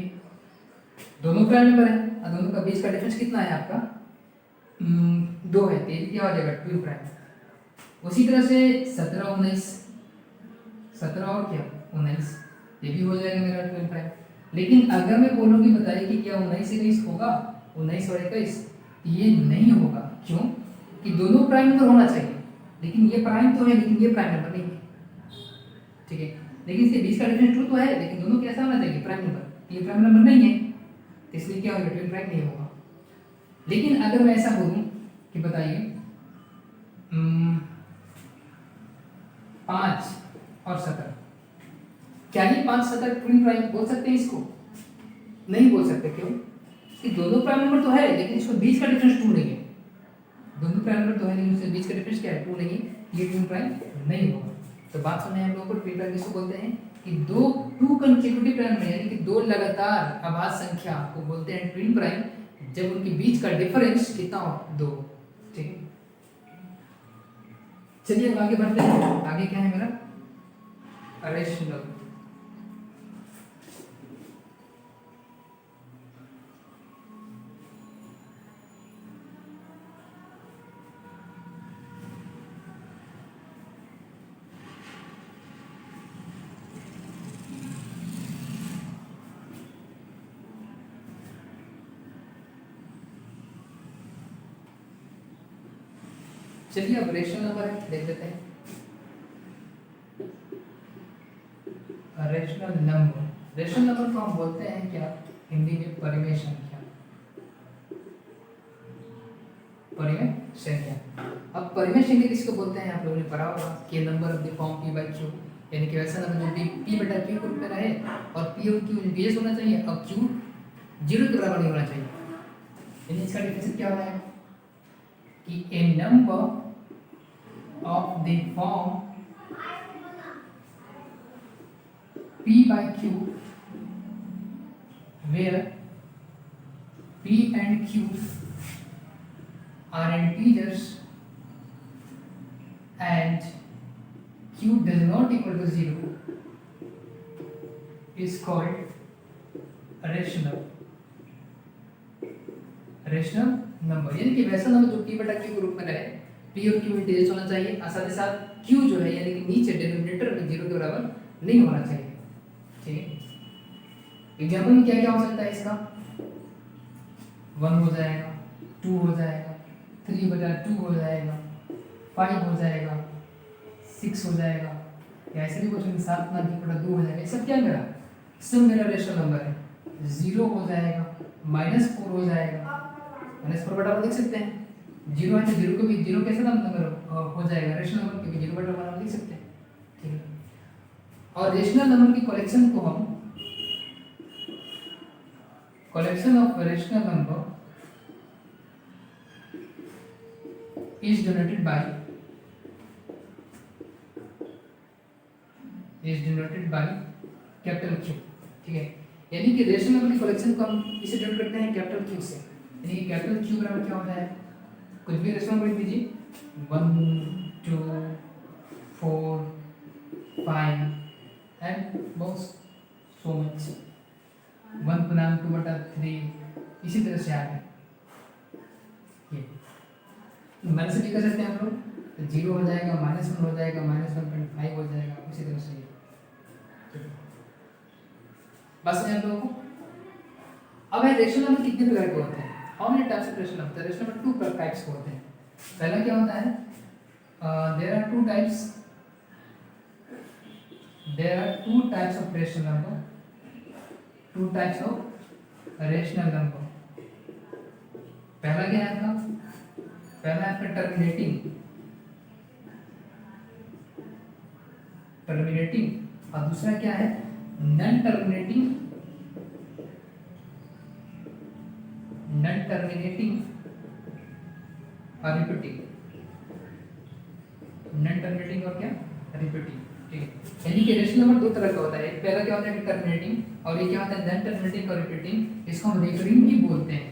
दोनों प्राइम नंबर है और दोनों का बीच का डिफरेंस कितना है आपका? 2 है। तो ये क्या हो जाएगा? Twin prime. उसी तरह से 17 19, 17 और क्या 19, ये भी हो जाएगा मेरा ट्विन प्राइम। लेकिन अगर मैं बोलूँगी बताइए कि क्या 19 से 21 होगा? 19 और 21 ये नहीं होगा। क्यों? कि दोनों प्राइम नंबर होना चाहिए, लेकिन ये प्राइम तो है लेकिन ये प्राइम नंबर नहीं है, ठीक है। लेकिन इसके बीच का डिफरेंस 2 तो है, लेकिन दोनों कैसा होना चाहिए? Prime number. ये प्राइम नंबर नहीं है, तो इसलिए क्या होगा? ट्विन प्राइम नहीं होगा। लेकिन अगर मैं ऐसा बोलूँ कि बताइए 5 और 17, क्या ये 5 17 ट्विन प्राइम बोल सकते हैं इसको? नहीं बोल सकते। क्यों? कि दोनों प्राइम नंबर तो है लेकिन इसको बीच का डिफरेंस 2 नहीं है। दोनों प्राइम नंबर तो है लेकिन उसके बीच का डिफरेंस क्या है? 2 नहीं है। ये ट्विन प्राइम नहीं होगा। तो बात सुने हम लोगों को, ट्विन प्राइम किसको बोलते हैं? कि 2 कंसेक्यूटिव प्राइम नंबर यानी कि दो लगातार अभाज्य संख्या को बोलते हैं ट्विन प्राइम जब उनके बीच का डिफरेंस कितना हो? 2, ठीक है। चलिए अब आगे बढ़ते हैं। आगे क्या है मेरा? रेशनल। चलिए अब रेशनल नंबर देख लेते हैं। रेशनल नंबर को हम बोलते हैं क्या हिंदी में? परिमेय संख्या। अब परिमेय संख्या किसको बोलते हैं? आप लोगों ने पढ़ा होगा कि number of the form p by q, यानी कि वैसा नंबर जो p बटा q के रूप में रहे और p और q इंटीजर्स होना चाहिए और q 0 के बराबर नहीं होना चाहिए। यानी इसका डेफिनेशन क्या होता है कि a number of the form p by q where p and q are integers and q does not equal to 0 is called rational number. यानी कि वैसा नंबर जो p बटा q के रूप में रहे, p और q इंटीजर्स होना चाहिए और साथ ही साथ q जो है यानी कि नीचे डिनोमिनेटर में 0 के बराबर नहीं होना चाहिए, ठीक है। एग्जांपल में क्या क्या हो सकता है इसका? 1 हो जाएगा, 2 हो जाएगा, 3 बटा 2 हो जाएगा, 5 हो जाएगा, 6 हो जाएगा, या ऐसे भी कुछ 7 ना 2 बटा 2 हो जाएगा। ये सब क्या मेरा? सब मेरा रेशनल नंबर है। 0 हो जाएगा, -4 हो जाएगा, -4 बटा 1 लिख सकते हैं। 0 है तो 0 को भी 0 कैसे नंबर हो जाएगा? रेशनल नंबर, क्योंकि 0 बटा 1 लिख सकते हैं, ठीक है। और रेशनल नंबर की कलेक्शन को हम collection of rational number is denoted by capital Q. ठीक है, यानी कि रेशनल नंबर की कलेक्शन को हम इसे डिनोट करते हैं कैपिटल क्यू से। यानी कि कैपिटल क्यू बराबर क्या होता है, कुछ भी रेशनल नंबर दीजिए 1 2 4 5 एंड बहुत सो मच 1/2/3 इसी तरह से आगे ये मन से भी कर सकते हैं हम लोग, तो 0 हो जाएगा, -1 हो जाएगा, -1.5 हो जाएगा, इसी तरह से बस है हम लोगों को। अब है रेशनल नंबर कितने प्रकार के होते हैं, how many types of rational number. Rational number 2 types के होते हैं। पहला क्या होता है, there are 2 types of rational number, 2 types of rational number. पहला क्या है आपका, पहला है आपका टर्मिनेटिंग और दूसरा क्या है नॉन टर्मिनेटिंग और रिपीटिंग। नॉन टर्मिनेटिंग और क्या रिपीटिंग। ठीक है, यानी कि रेशनल नंबर 2 तरह का होता है। एक पहला क्या होता है टर्मिनेटिंग और ये क्या होता है नॉन टर्मिनेटिंग और रिपीटिंग। इसको हम रिकरिंग भी बोलते हैं।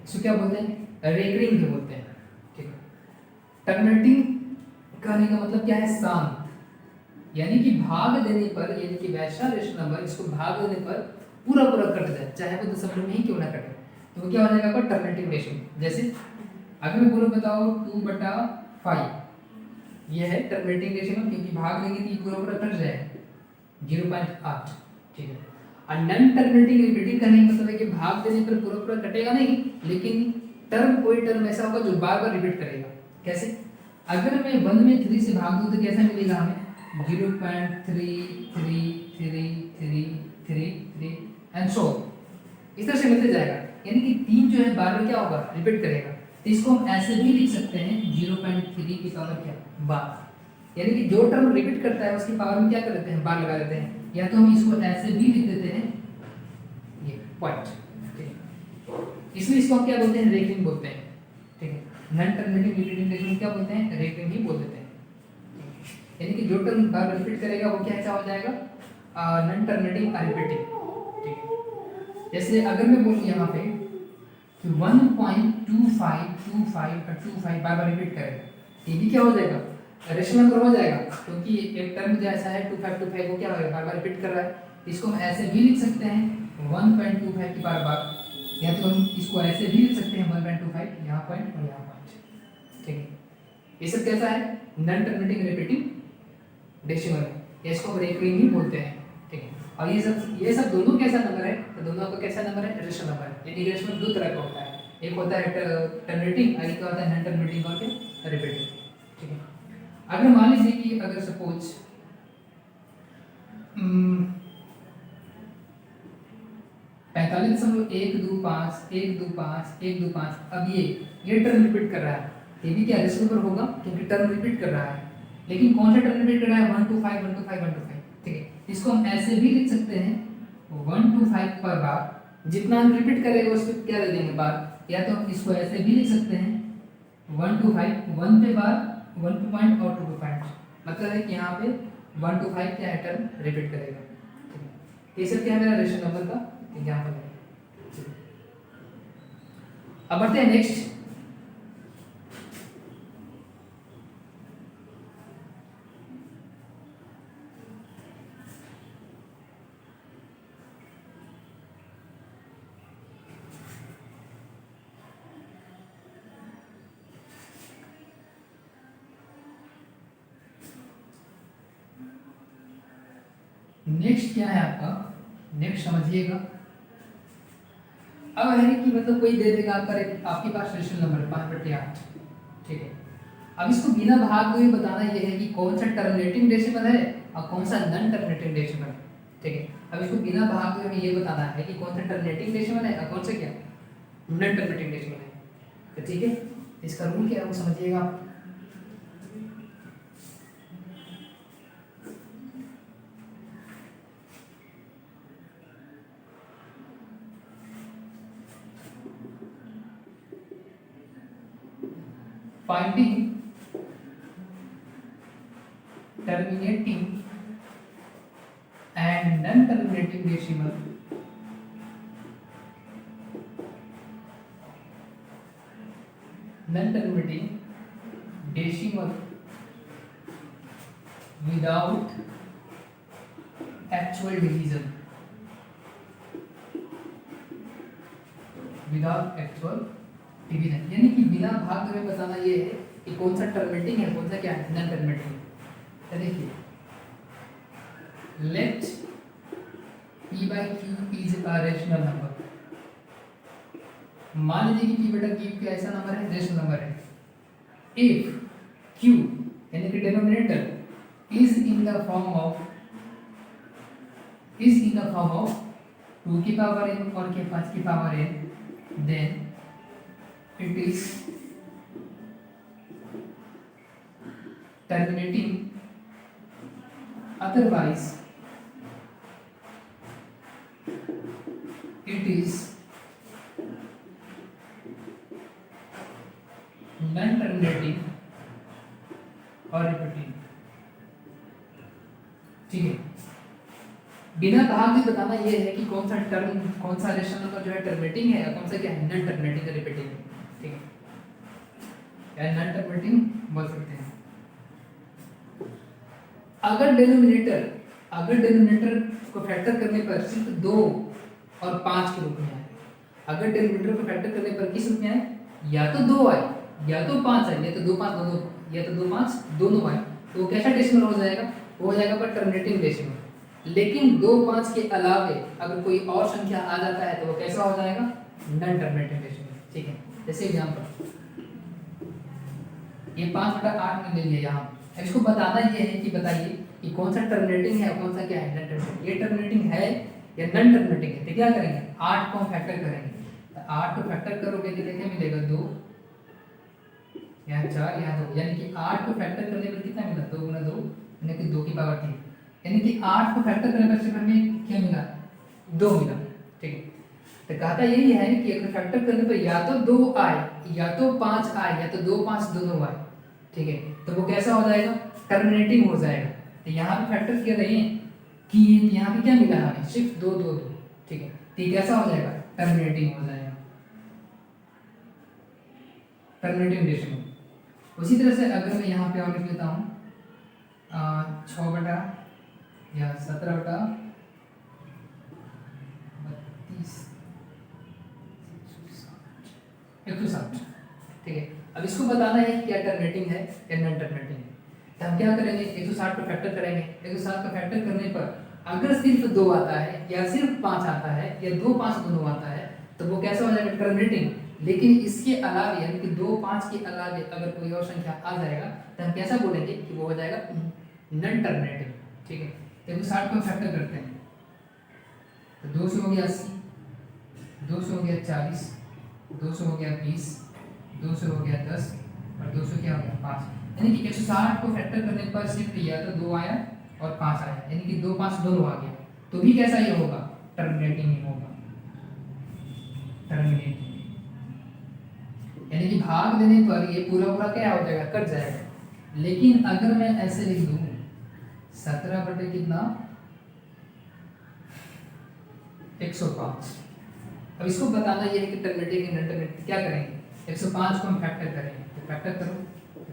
इसको क्या बोलते हैं, रिकरिंग भी बोलते हैं। ठीक है, टर्मिनेटिंग कहने का मतलब क्या है शांत, यानी कि भाग देने पर, यानी कि वैसा रेशनल नंबर इसको भाग देने पर पूरा कट जाए, चाहे वो दशमलव में ही क्यों ना कटे, तो वो क्या हो जाएगा आपका टर्मिनेटिंग रेशियो। जैसे अगर मैं बोलूं बताओ 2/5 ये है टर्मिनेटिंग रेशियो, क्योंकि भाग देंगे तो ये पूरा कट जाएगा 0.8। ठीक है, और नॉन टर्मिनेटिंग रिपीटिंग करने का मतलब है कि भाग देने पर पूरा कटेगा नहीं, लेकिन कोई टर्म ऐसा होगा जो बार रिपीट करेगा। कैसे, अगर मैं 1 में 3 से भाग दूं तो कैसा मिलेगा हमें 0.333333 एंड सो इस तरह से मिलते जाएगा। यानी कि 3 जो है बार में क्या होगा रिपीट करेगा। तो इसको हम ऐसे भी लिख सकते हैं 0.3 की पावर क्या बार, यानी कि जो टर्म रिपीट करता है उसकी पावर में क्या कर देते हैं बार लगा देते हैं, या तो हम इसको ऐसे भी लिख देते हैं ये पॉइंट। इसलिए इसको हम क्या बोलते हैं रेकरिंग बोलते हैं। ठीक है, नॉन टर्मिनेटिंग रिपीटिंग रेशनल क्या बोलते हैं रेकरिंग ही बोल देते हैं। यानी कि जो टर्म बार रिपीट करेगा वो क्या हो जाएगा नॉन टर्मिनेटिंग रिपीटिंग। ठीक है, जैसे अगर मैं बोलूं यहाँ पे कि 1.2525 बार रिपीट करेगा, ये भी क्या हो जाएगा रेशनल नंबर हो जाएगा, क्योंकि एक टर्म जो ऐसा है 2525 वो क्या होगा बार रिपीट कर रहा है। इसको हम ऐसे भी लिख सकते हैं 1.25 की बार, या तो हम इसको ऐसे भी लिख सकते हैं 1.25 यहाँ पॉइंट और यहाँ पॉइंट। ठीक है, ये सब कैसा है नॉन टर्मिनेटिंग रिपीटिंग डेसिमल है, इसको हम रिकरिंग ही बोलते हैं। ठीक है, और ये सब दोनों कैसा नंबर है, तो दोनों का कैसा नंबर है रेशनल नंबर है। यानी रेशनल 2 तरह का होता है, एक होता है टर्मिनेटिंग और एक होता है नॉन टर्मिनेटिंग और रिपीटिंग। ठीक है, अगर मान लीजिए कि अगर सपोज 45.125 अब ये टर्म रिपीट कर रहा है, ये भी क्या रेशनल नंबर होगा क्योंकि टर्म रिपीट कर रहा है। लेकिन कौन सा टर्म रिपीट कर रहा है 125 ठीक है, इसको हम ऐसे भी लिख सकते हैं 125 पर बार, जितना हम रिपीट करेगा उसको क्या दे देंगे बार, या तो हम इसको ऐसे भी लिख सकते हैं 125 1 पे बार 1 पे पॉइंट और 2 पे पॉइंट, मतलब है कि यहाँ पे 125 क्या है टर्म रिपीट करेगा। ठीक है, ये सब क्या है मेरा रेशनल नंबर का एग्जांपल है। अब बढ़ते हैं नेक्स्ट। नेक्स्ट क्या है आपका, नेक्स्ट समझिएगा। अब है कि मतलब कोई दे देगा आपके पास रेशनल नंबर 5/8। ठीक है, अब इसको बिना भाग हुए बताना ये है कि कौन सा टर्मिनेटिंग डेसिमल है और कौन सा नॉन टर्मिनेटिंग डेसिमल है। ठीक है, अब इसको बिना भाग हुए हमें ये बताना है कि कौन सा टर्मिनेटिंग डेसिमल है और कौन सा क्या नॉन टर्मिनेटिंग डेसिमल है। तो ठीक है, इसका रूल क्या है वो समझिएगा आप। Finding terminating and non terminating decimal without actual division, यानी कि बिना भाग में बताना ये है कि कौन सा टर्मिनेटिंग है, कौन सा क्या है, नॉन टर्मिनेटिंग है। देखिए let p by q is a rational number. मान लीजिए कि p बटा q क्या ऐसा नंबर है, रेशनल नंबर है। इफ q यानी कि denominator is in the form of 2 की पावर n और के 5 की power n, then it is terminating, otherwise it is non terminating और रिपीटिंग। ठीक है, बिना भाग भी बताना ये है कि कौन सा टर्म, कौन सा रेशनल नंबर जो है टर्मिनेटिंग है, कौन सा क्या है, नॉन टर्मिनेटिंग या रिपीटिंग है। ठीक है, या नॉन टर्मिनेटिंग बोल सकते हैं। अगर डिनोमिनेटर को फैक्टर करने पर सिर्फ 2 और 5 के रूप में आए, अगर डिनोमिनेटर को फैक्टर करने पर किस रूप में आए, या तो 2 आए या तो 5 आए, या तो 2 5 दोनों, या तो 2 5 दोनों आए, तो वो कैसा डेसिमल हो जाएगा, वो हो जाएगा पर टर्मिनेटिंग डेसिमल। लेकिन 2 5 के अलावे अगर कोई और संख्या आ जाता है तो वो कैसा हो जाएगा, नॉन टर्मिनेटिंग डेसिमल। ठीक है, जैसे एग्जांपल ये 5/8 में ले लिया यहाँ, इसको बताना ये है कि बताइए कि कौन सा टर्मिनेटिंग है और कौन सा क्या है, नॉन टर्मिनेटिंग। ये टर्मिनेटिंग है या नॉन टर्मिनेटिंग है, तो क्या करेंगे, 8 को फैक्टर करेंगे। तो 8 को फैक्टर करोगे तो कितना मिलेगा, 2, यहाँ 4, यहाँ 2, यानी कि 8 को फैक्टर करने पर कितना मिला, 2 × 2 यानी कि 2 की पावर 3, यानी कि 8 को फैक्टर करने पर सिर्फ हमें क्या मिला, 2 मिला। ठीक है, तो कहता यही है कि अगर फैक्टर करने पर या तो 2 आए या तो 5 आए या तो 2 5 दोनों आए, ठीक है, तो वो कैसा हो जाएगा, टर्मिनेटिंग हो जाएगा। तो यहाँ पे फैक्टर किया रहे कि यहाँ पे क्या मिला हमें, सिर्फ 2 2 2। ठीक है, तो ये कैसा हो जाएगा, टर्मिनेटिंग हो जाएगा, टर्मिनेटिंग डेसिमल। उसी तरह से अगर मैं यहाँ पे और लिख लेता हूँ 6 या 17/32 160। ठीक है, अब इसको बताना है कि क्या टर्मिनेटिंग है या नॉन टर्मिनेटिंग है। तो हम क्या करेंगे, 160 को फैक्टर करेंगे। 160 को फैक्टर करने पर अगर सिर्फ 2 आता है या सिर्फ 5 आता है या 2 5 दोनों आता है तो वो कैसा हो जाएगा, टर्मिनेटिंग। लेकिन इसके अलावे यानी कि 2 5 के अलावे अगर कोई और संख्या आ जाएगा तो हम कैसा बोलेंगे कि वो हो जाएगा नॉन टर्मिनेटिंग। ठीक है, तो 160 को फैक्टर करते हैं तो 2 से हो गया 80, 2 से हो गया 40, 2 से हो गया 20, 2 से हो गया 10 और 2 से क्या हो गया 5। यानी कि 160 को फैक्टर करने पर सिर्फ या तो 2 आया और 5 आया, यानी कि 2 5 दोनों आ गया, तो भी कैसा ये होगा, टर्मिनेटिंग ही होगा, टर्मिनेटिंग। यानी कि भाग देने पर ये पूरा पूरा क्या हो जाएगा, कट जाएगा। लेकिन अगर मैं ऐसे लिख दूं 17 बटे कितना 105, अब इसको बताना ये है कि टर्मिनेटिंग नॉन टर्मिनेटिंग। क्या करेंगे, 105 को हम फैक्टर करेंगे, तो फैक्टर करो,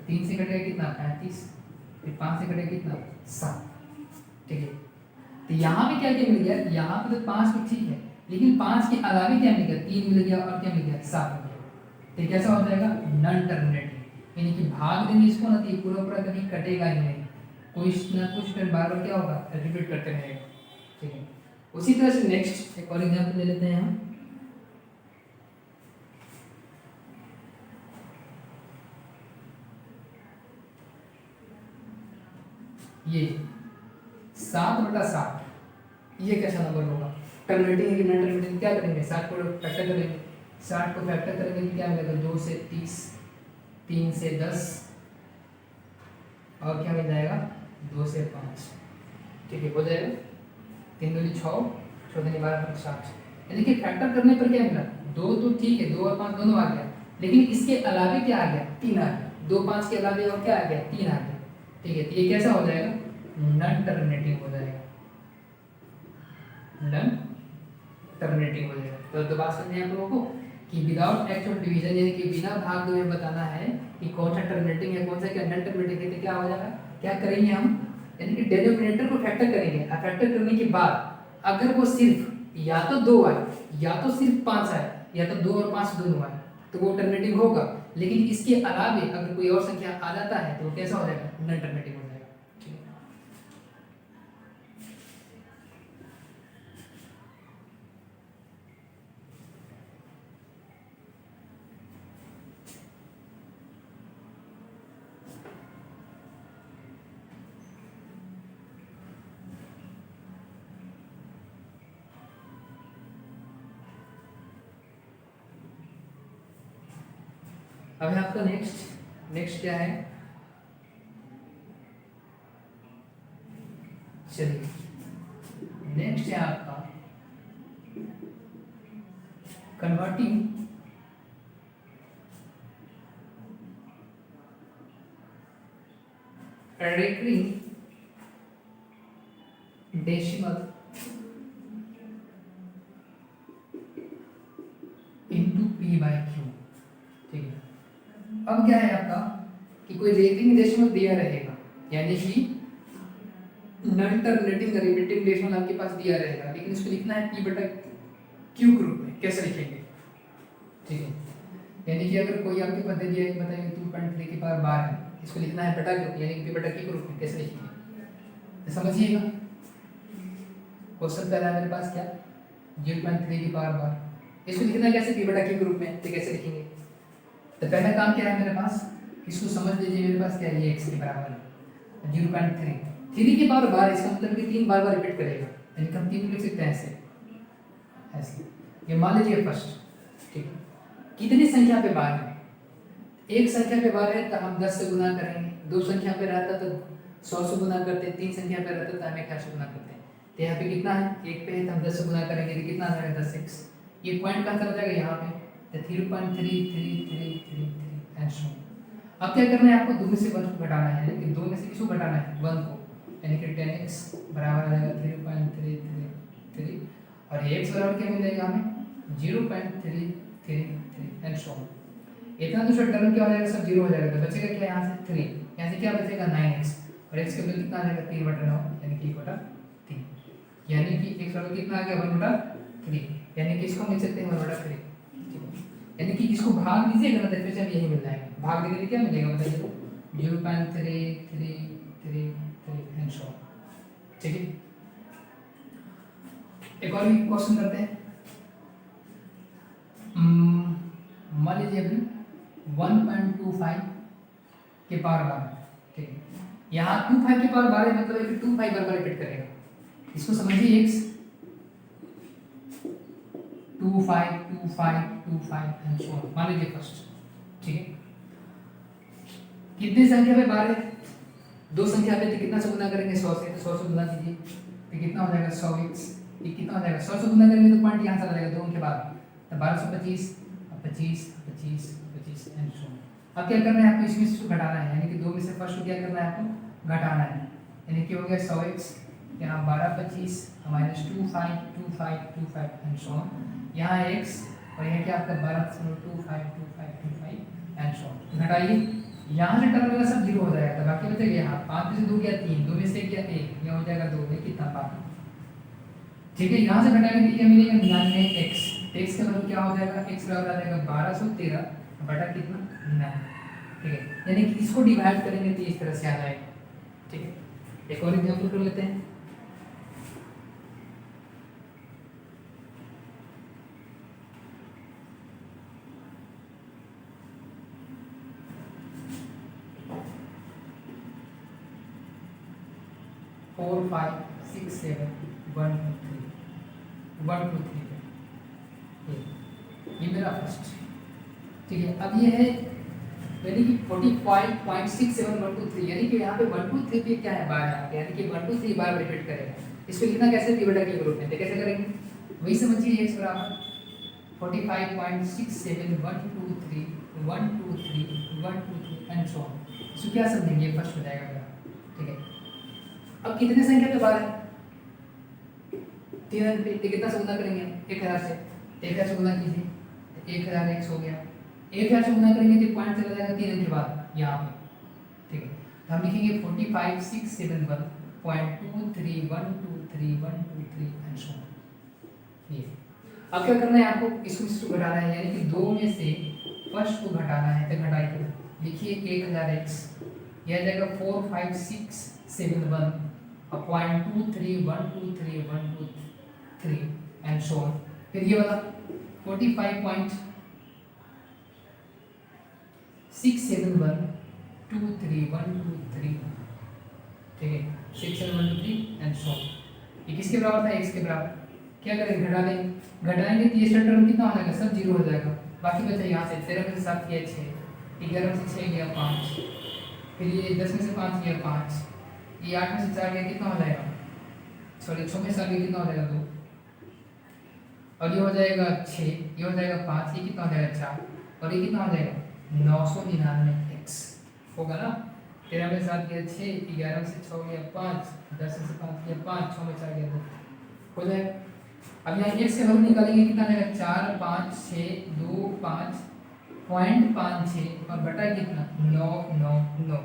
3 से कटेगा कितना 35, फिर 5 से कटेगा कितना 7। ठीक है, तो यहाँ पे क्या क्या मिल गया, यहाँ पे तो 5 भी ठीक है, लेकिन 5 के अलावे क्या मिल गया, 3 मिल गया और क्या मिल गया 7 मिल गया। तो कैसा हो जाएगा, नॉन टर्मिनेटिंग। यानी कि भाग देंगे इसको ना, तो पूरा पूरा कभी कटेगा ही नहीं, कुछ ना कुछ टर्म बार बार क्या होगा, रिपीट करते रहेगा। ठीक है, उसी तरह से नेक्स्ट एक और एग्जाम्पल ले लेते हैं हम। ये 7/7 ये कैसा नंबर होगा, टर्मिनेटिंग है कि नॉन टर्मिनेटिंग। क्या करेंगे, 7 को फैक्टर करेंगे, 60 को फैक्टर करेंगे तो क्या मिलेगा, 2 से 30, 3 से 10 और क्या मिल जाएगा 2 से 5। ठीक है, हो जाएगा 3 दूनी 6, 6 दूनी 12 60। यानी कि फैक्टर करने पर क्या मिला, 2 तो ठीक है, 2 और 5 दोनों आ गया, लेकिन इसके अलावे क्या आ गया, 3 आ गया। 2 5 के अलावा और क्या आ गया 3 आ गया। ठीक है, तो ये कैसा हो जाएगा नॉन टर्मिनेटिंग हो जाएगा, नॉन टर्मिनेटिंग हो जाएगा। तो दोबारा समझे आप लोगों को कि विदाउट एक्चुअल डिवीजन यानी कि बिना भाग में बताना है कि कौन सा टर्मिनेटिंग है कौन सा क्या नॉन टर्मिनेटिंग है, तो क्या हो जाएगा, क्या करेंगे हम, यानी कि डिनोमिनेटर को फैक्टर करेंगे। फैक्टर करने के बाद अगर वो सिर्फ या तो 2 आए या तो सिर्फ 5 आए या तो 2 और 5 दोनों आए तो वो टर्मिनेटिंग होगा। लेकिन इसके अलावे अगर कोई और संख्या आ जाता है तो वो कैसा हो जाएगा नॉन टर्मिनेटिंग हो जाएगा। ठीक है, अब है आपका नेक्स्ट क्या है, चलिए नेक्स्ट है आपका converting recurring decimal into p by q। ठीक है, अब क्या है आपका कि कोई रेकरिंग डेसिमल दिया रहेगा यानी कि नॉन टर्मिनेटिंग रिपीटिंग डेसिमल आपके पास दिया रहेगा, लेकिन इसको लिखना है p बटा q के रूप में। कैसे लिखेंगे, ठीक है, यानी कि अगर कोई आपके पास दे दिया है बताइए 2.3 की पावर 12 है, इसको लिखना है बटा q यानी कि p बटा q के रूप में। कैसे लिखेंगे तो समझिएगा, क्वेश्चन पहला मेरे पास क्या 0.3 की पावर 12, इसको लिखना है कैसे p बटा q के रूप में, तो कैसे लिखेंगे। तो पहला काम क्या है मेरे पास, इसको समझ लीजिए, मेरे पास क्या है ये x के बराबर है 0.3, 3 की पावर 12, इसका मतलब कि 3 बार रिपीट करेगा, यानी कि हम 3 लिख सकते हैं ऐसे। ये मान लीजिए फर्स्ट, ठीक है, कितनी संख्या पे बार है, एक संख्या पे बार है तो हम 10 से गुना करेंगे, 2 संख्या पे रहता तो 100 से गुना करते, 3 संख्या पे रहता तो हम 1000 से गुना करते हैं। तो यहाँ पे कितना है, एक पे है तो हम 10 से गुना करेंगे तो कितना आ जाएगा 10x, ये पॉइंट कहाँ चला जाएगा यहाँ पे, तो 3.3333 एंड सो। अब क्या करना है आपको, 2 में से 1 को घटाना है, यानी कि 2 में से किसको घटाना है 1 को, यानी कि 10x बराबर आ जाएगा 3.333 और ये x बराबर क्या मिल जाएगा हमें 0.333 एंड सो। इतना दूसरा टर्म क्या हो जाएगा, सब 0 हो जाएगा, तो बचेगा क्या यहाँ से 3, यहाँ से क्या बचेगा 9x और x का वैल्यू कितना आ जाएगा 3 बटा 9 यानी कि 1/3, यानी कि x बराबर कितना आ गया 1/3, यानी कि इसको हम लिख सकते हैं 1/3, यानी कि इसको भाग दीजिएगा ना तो फिर से यही मिल जाएगा, भाग देने के क्या मिलेगा बताइए 0.3333 एंड सो। ठीक है, एक और भी क्वेश्चन करते हैं, मान लीजिए अभी 1.25 के पावर 12, ठीक है, यहाँ 25 के पावर 12 मतलब है कि 25 बार रिपीट करेगा, इसको समझिए x 25 25 25 एंड सो ऑन। मान लीजिए फर्स्ट, ठीक है, कितनी संख्या पे 12, 2 संख्या पे तो कितना से गुना करेंगे 100 से, तो 100 से गुना कीजिए तो कितना हो जाएगा 100x, ये कितना हो जाएगा 100 से गुना करेंगे तो पॉइंट यहाँ चला जाएगा 2 के बाद, तो 1225 25 25 25 एंड सो ऑन। अब क्या करना है आपको, इसमें से घटाना है, यानी कि 2 में से फर्स्ट को क्या करना है आपको घटाना है, यानी कि हो गया 100x, यहाँ 1225 माइनस 25 एंड सो ऑन, यहाँ x और यहाँ क्या आपका 12.25 एंड सो ऑन। घटाइए, यहाँ से टर्म का सब 0 हो जाएगा, तो बाकी बचेगा यहाँ 5 में से 2 गया 3, 2 में से गया 1, यह हो जाएगा 2, ये कितना 5। ठीक है, यहाँ से घटाएंगे तो क्या मिलेगा 99x, x का मतलब क्या हो जाएगा, x बराबर आ जाएगा 1213 बटा कितना 9। ठीक है, यानी कि इसको डिवाइड करेंगे तो इस तरह से आ जाएगा। ठीक है, एक और एग्जांपल कर लेते हैं, फोर फाइव सिक्स सेवन 1 2 3 ये मेरा फर्स्ट। ठीक है, अब ये है यानी कि 45.67 यानी कि यहाँ पे 1 2 3 पे क्या है बार है, यानी कि 1 2 3 बार रिपीट करेगा, इसको लिखना कैसे p बटा q के रूप में, तो कैसे करेंगे वही समझिए, x बराबर 45.67 1 2 3 1 2 3 1 2 3 एंड सो ऑन। इसको क्या समझेंगे, फर्स्ट हो जाएगा मेरा, ठीक है। अब कितने संख्या पे बार है, 3 अंक पे, कितना से गुना करेंगे, 1000 से, 1000 से गुना कीजिए, 1001 हो गया, 1000 से गुना करेंगे तो पॉइंट चला जाएगा 3 अंक के बाद यहाँ पे, ठीक है। तो हम लिखेंगे 45,671.23123 एंड सो ऑन। ये अब क्या करना है आपको, इसको घटाना है, यानी कि 2 में से फर्स्ट को घटाना है, तो घटाई करो, लिखिए 1000x, यह आ जाएगा 45671.23123 एंड सो ऑन। फिर ये वाला 45.67123 ठीक है, 67123 एंड सो ऑन। ये किसके बराबर था, x के बराबर। क्या करेंगे, घटा देंगे, घटाएंगे तो ये टर्म कितना हो जाएगा, सब जीरो हो जाएगा, बाकी बचा यहाँ से 13 में से 7 किया 6, 11 में से 6 गया 5, फिर ये 10 में से 5 गया 5, ये 8 में से 4 गया, कितना हो जाएगा, सॉरी 6 में से 4 गया, कितना हो जाएगा 2, और ये हो जाएगा 6, ये हो जाएगा 5, ये कितना हो जाएगा 4, और ये कितना हो जाएगा 999x होगा ना। 13 में से 7 गया 6, 11 में से 6 गया 5, 10 में से 5 गया 5, 6 में 4 गया 2 हो जाएगा। अब यहाँ x से वैल्यू निकालेंगे, कितना आएगा 4 5 6 2 5.56 और बटा कितना 999,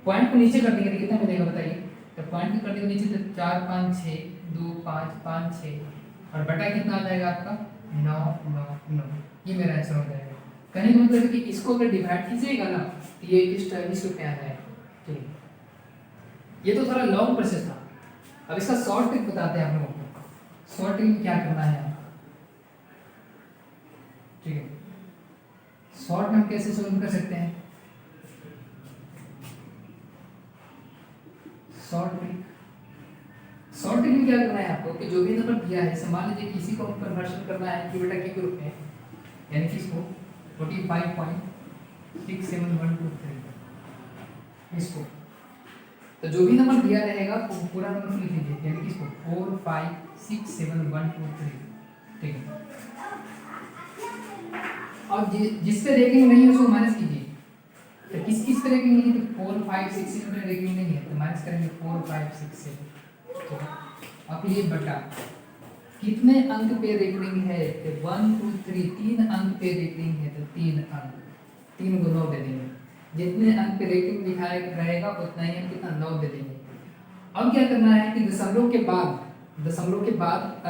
पॉइंट को नीचे कर देंगे तो कितना मिलेगा बताइए, तो पॉइंट को कर देंगे नीचे तो 4 5 6 2 5 5 6 और बटा कितना आ जाएगा आपका 999, ये मेरा आंसर हो जाएगा। कहने का मतलब है कि इसको अगर डिवाइड कीजिएगा ना तो ये इस रूप में आ जाएगा, ठीक है। ये तो थोड़ा लॉन्ग प्रोसेस था, अब इसका शॉर्ट ट्रिक बताते हैं आप लोगों को। शॉर्ट ट्रिक में क्या करना है, ठीक है, शॉर्ट में हम कैसे सॉल्व कर सकते हैं, शॉर्ट ट्रिक में क्या करना है आपको कि जो भी नंबर दिया है, मान लीजिए किसी को कन्वर्शन करना है कि बेटा के ग्रुप में, यानी कि इसको 45.67123 इसको, तो जो भी नंबर दिया रहेगा वो पूरा नंबर लिख लीजिए, यानी कि इसको 45671123 ठीक है। और जिस पे रेटिंग नहीं है उसको माइनस कीजिए, तो किस पे रेटिंग नहीं है, तो 4567 पे रेटिंग नहीं है तो माइनस करेंगे 4567 ठीक है। अब ये बटा कितने अंक पे रेटिंग है, तो 1 2 3 3 अंक पे रेटिंग है तो 3 अंक, 3 को 9 दे देंगे, जितने अंक पे रेटिंग दिखाया रहेगा उतना ही हम कितना 9 दे देंगे। अब क्या करना है कि दशमलव के बाद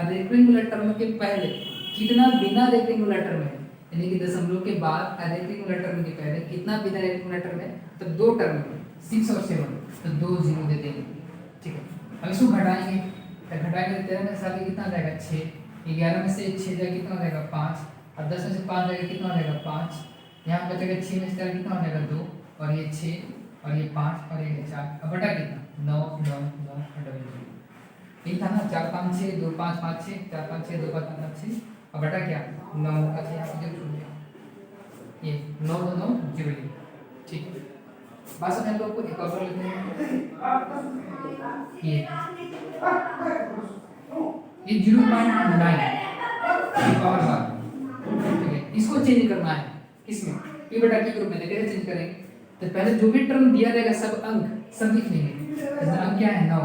रेटिंग वाला टर्म के पहले कितना बिना रेटिंग वाला टर्म है, यानी कि दशमलव के बाद रेटिंग वाला टर्म के पहले कितना बिना रेटिंग वाला टर्म है, तो 2 टर्म 6 और 7 तो 2 जीरो दे देंगे, ठीक है। अब इसको घटाएंगे, तो घटाएंगे 13 में से 7 कितना आ जाएगा 6, 11 में से 6 जाएगा कितना हो जाएगा 5, और 10 में से 5 जाएगा कितना हो जाएगा 5, यहाँ बचेगा 6 में से 4 कितना हो जाएगा 2, और ये 6 और ये 5 और ये 4, अब बटा कितना 9 9 9 डबल ठीक था ना, 4 5 6 2 5 5 6 4 5 6 2 5 5 6 और बटा क्या 9, अच्छा यहाँ पे जरूर सुन लिया ये 9 2 9 0 ठीक है। बात समझ लोग को एक और लेते हैं, ये 0.9 पावर बार ठीक है, इसको चेंज करना है किसमें, ये बटा के ग्रुप में कैसे चेंज करेंगे, तो पहले जो भी टर्म दिया रहेगा सब अंक सब लिख लेंगे, अंक क्या है 9,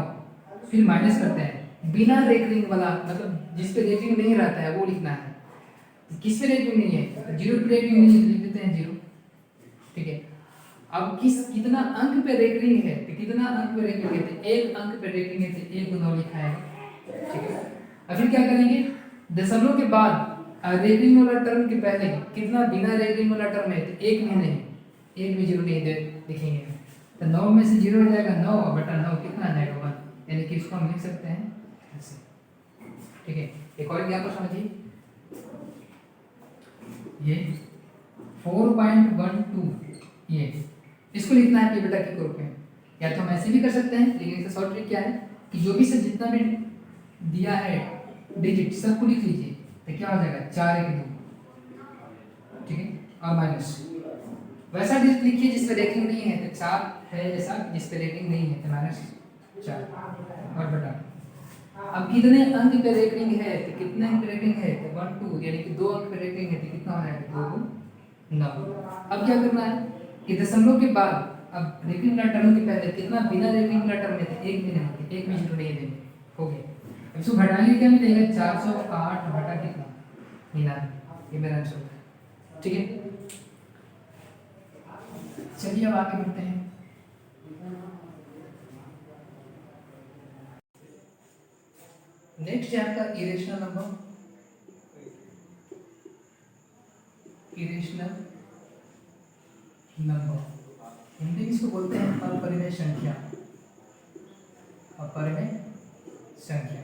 फिर माइनस करते हैं बिना रेटिंग वाला, मतलब जिस पे रेटिंग नहीं रहता है वो लिखना है, किस पे रेटिंग नहीं है, 0 पे रेटिंग नहीं है तो लिख देते हैं 0 ठीक है। अब कितना अंक पे रेटिंग है, तो कितना अंक पे रेटिंग है, तो 1 अंक पे रेटिंग है तो 1 को 9 लिखा है, ठीक है। अब फिर क्या करेंगे, दशमलव के बाद रेटिंग वाला टर्म के पहले कितना बिना रेटिंग वाला टर्म है, तो 1 में नहीं, 1 में 0 नहीं दे लिखेंगे, तो 9 में से 0 हो जाएगा 9 बटा 9 कितना आ जाएगा 1, यानी कि इसको हम लिख सकते हैं ऐसे, ठीक है। एक और एग्जांपल समझिए, ये 4.12 ये इसको लिखना है बेटा के ग्रुप में, या तो हम ऐसे भी कर सकते हैं, लेकिन इसका शॉर्ट ट्रिक क्या है कि जो भी सब जितना भी दिया है डिजिट सबको लिख लीजिए, तो क्या हो जाएगा 4 1 2 ठीक है, और माइनस वैसा डिजिट लिखिए जिस पे रेटिंग नहीं है, तो 4 है ऐसा जिस पे रेटिंग नहीं है तो -4 और बटा। अब कितने अंक पे रेटिंग है, तो कितने अंक पे रेटिंग है, तो 1 2 यानी कि 2 अंक पे रेटिंग है तो कितना हो जाएगा 2 9। अब क्या करना है, कि दशमलव के बाद अब रेक्टेंगुलर टर्म के पहले कितना बिना रेक्टेंगुलर टर्म में थे, एक भी नहीं होंगे, एक भी जीरो नहीं देंगे, हो गया। इसको घटाएंगे क्या मिलेगा 408 बटा कितना 99, ये मेरा आंसर है। ठीक है, चलिए अब आगे बढ़ते हैं। नेक्स्ट है आपका irrational number. Irrational number Hindi में इसको बोलते हैं अपरिमेय संख्या। अपरिमेय संख्या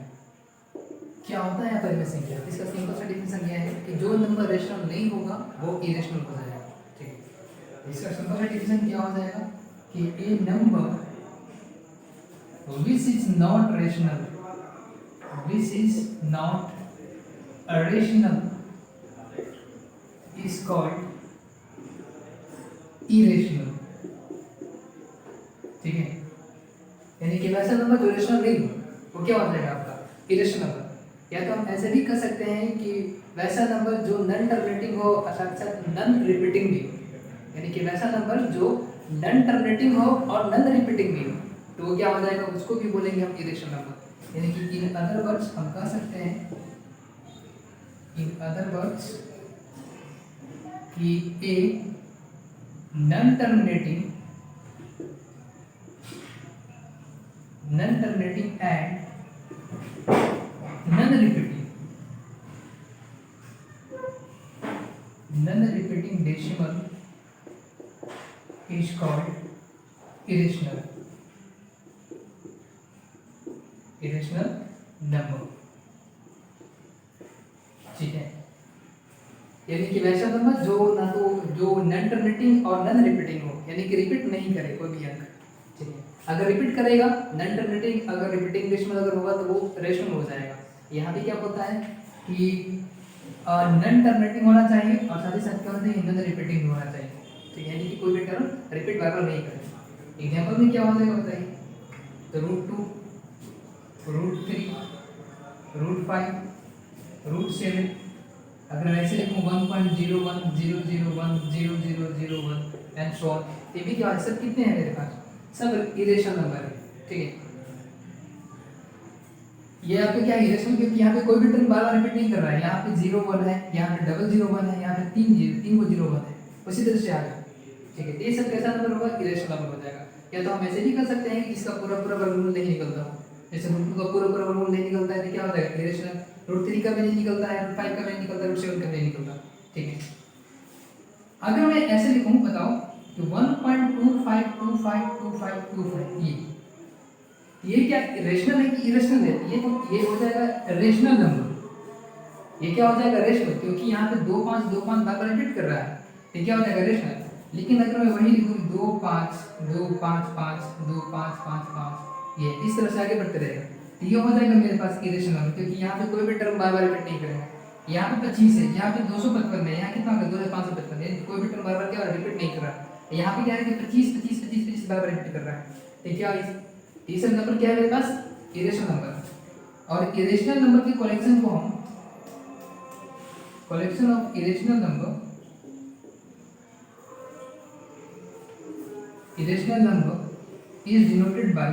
क्या होता है? अपरिमेय संख्या, इसका सिंपल सा डेफिनेशन यह है कि जो नंबर रेशनल नहीं होगा वो इरेशनल हो जाएगा। ठीक है, इसका सिंपल सा डेफिनेशन क्या हो जाएगा कि a number which is not rational, which is not irrational is called irrational। ठीक है, यानी कि वैसा नंबर जो रेशनल नहीं हो वो क्या हो जाएगा आपका इरेशनल नंबर। या तो हम ऐसे भी कर सकते हैं कि वैसा नंबर जो नन टर्मिनेटिंग हो और साथ साथ नन रिपीटिंग भी हो, यानी कि वैसा नंबर जो नन टर्मिनेटिंग हो और नन रिपीटिंग भी हो, तो वो क्या हो जाएगा, उसको भी बोलेंगे हम इरेशनल नंबर। यानी कि इन अदर वर्ड्स हम कह सकते हैं, इन अदर वर्ड्स कि a non terminating and non repeating decimal is called irrational number। ठीक है, यानी कि वैसा नंबर जो ना तो जो नन टर्मिनेटिंग और नन रिपीटिंग हो, यानी कि रिपीट नहीं करे कोई भी अंक। ठीक है, अगर रिपीट करेगा नन टर्मिनेटिंग, अगर रिपीटिंग डेसिमल अगर होगा तो वो रेशनल हो जाएगा। यहाँ भी क्या होता है कि नन टर्मिनेटिंग होना चाहिए और साथ ही साथ क्या होता है नन रिपीटिंग होना चाहिए। ठीक है, यानी कि कोई भी टर्म रिपीट बार बार नहीं करे। एग्जांपल में क्या हो जाएगा बताइए, तो √2 √3 √5 √7, अगर मैं ऐसे लिखूं 1.01 001 0001 एंड सो ऑन, ये भी क्या है, सब कितने हैं मेरे पास, सब इरेशनल नंबर है। ठीक है, ये आपके क्या इरेशनल, क्योंकि यहाँ पे कोई भी टर्म बार बार रिपीट नहीं कर रहा है। यहाँ पे 01 है, यहाँ पे 001 है, यहाँ पे 3 को 01 है, उसी तरह से आ गया। ठीक है, ये सब कैसा नंबर होगा, इरेशनल नंबर हो जाएगा। या तो हम ऐसे भी कर सकते हैं कि जिसका पूरा पूरा वर्गमूल नहीं निकलता हो, जैसे √2 का पूरा पूरा वर्गमूल नहीं निकलता है तो क्या हो जाएगा इरेशनल। √3 का भी नहीं निकलता है, √5 का भी नहीं निकलता है, √7 का भी नहीं निकलता। ठीक है, अगर मैं ऐसे लिखूं बताओ कि 1.252525 ये क्या रेशनल है कि इरेशनल है? ये तो ये हो जाएगा रेशनल नंबर। ये क्या हो जाएगा रेशनल, क्योंकि यहाँ पे 2.5 बार रिपीट कर रहा है, ये क्या हो जाएगा रेशनल। लेकिन अगर मैं वही लिखूं 2.5 ये इस तरह से आगे बढ़ते रहेगा तो ये हो जाएगा मेरे पास इरेशनल नंबर, क्योंकि यहाँ पे कोई भी टर्म बार बार रिपीट नहीं करेगा। यहाँ पे 25 है, यहाँ पे 255 है, यहाँ कितना होगा 2555 है, कोई भी टर्म बार बार क्या रिपीट नहीं कर रहा है। यहाँ पे क्या है कि 25 बार बार रिपीट कर रहा है, तो क्या तीसरा नंबर क्या है मेरे पास, इरेशनल नंबर। और इरेशनल नंबर के कलेक्शन को हम collection of irrational number is denoted by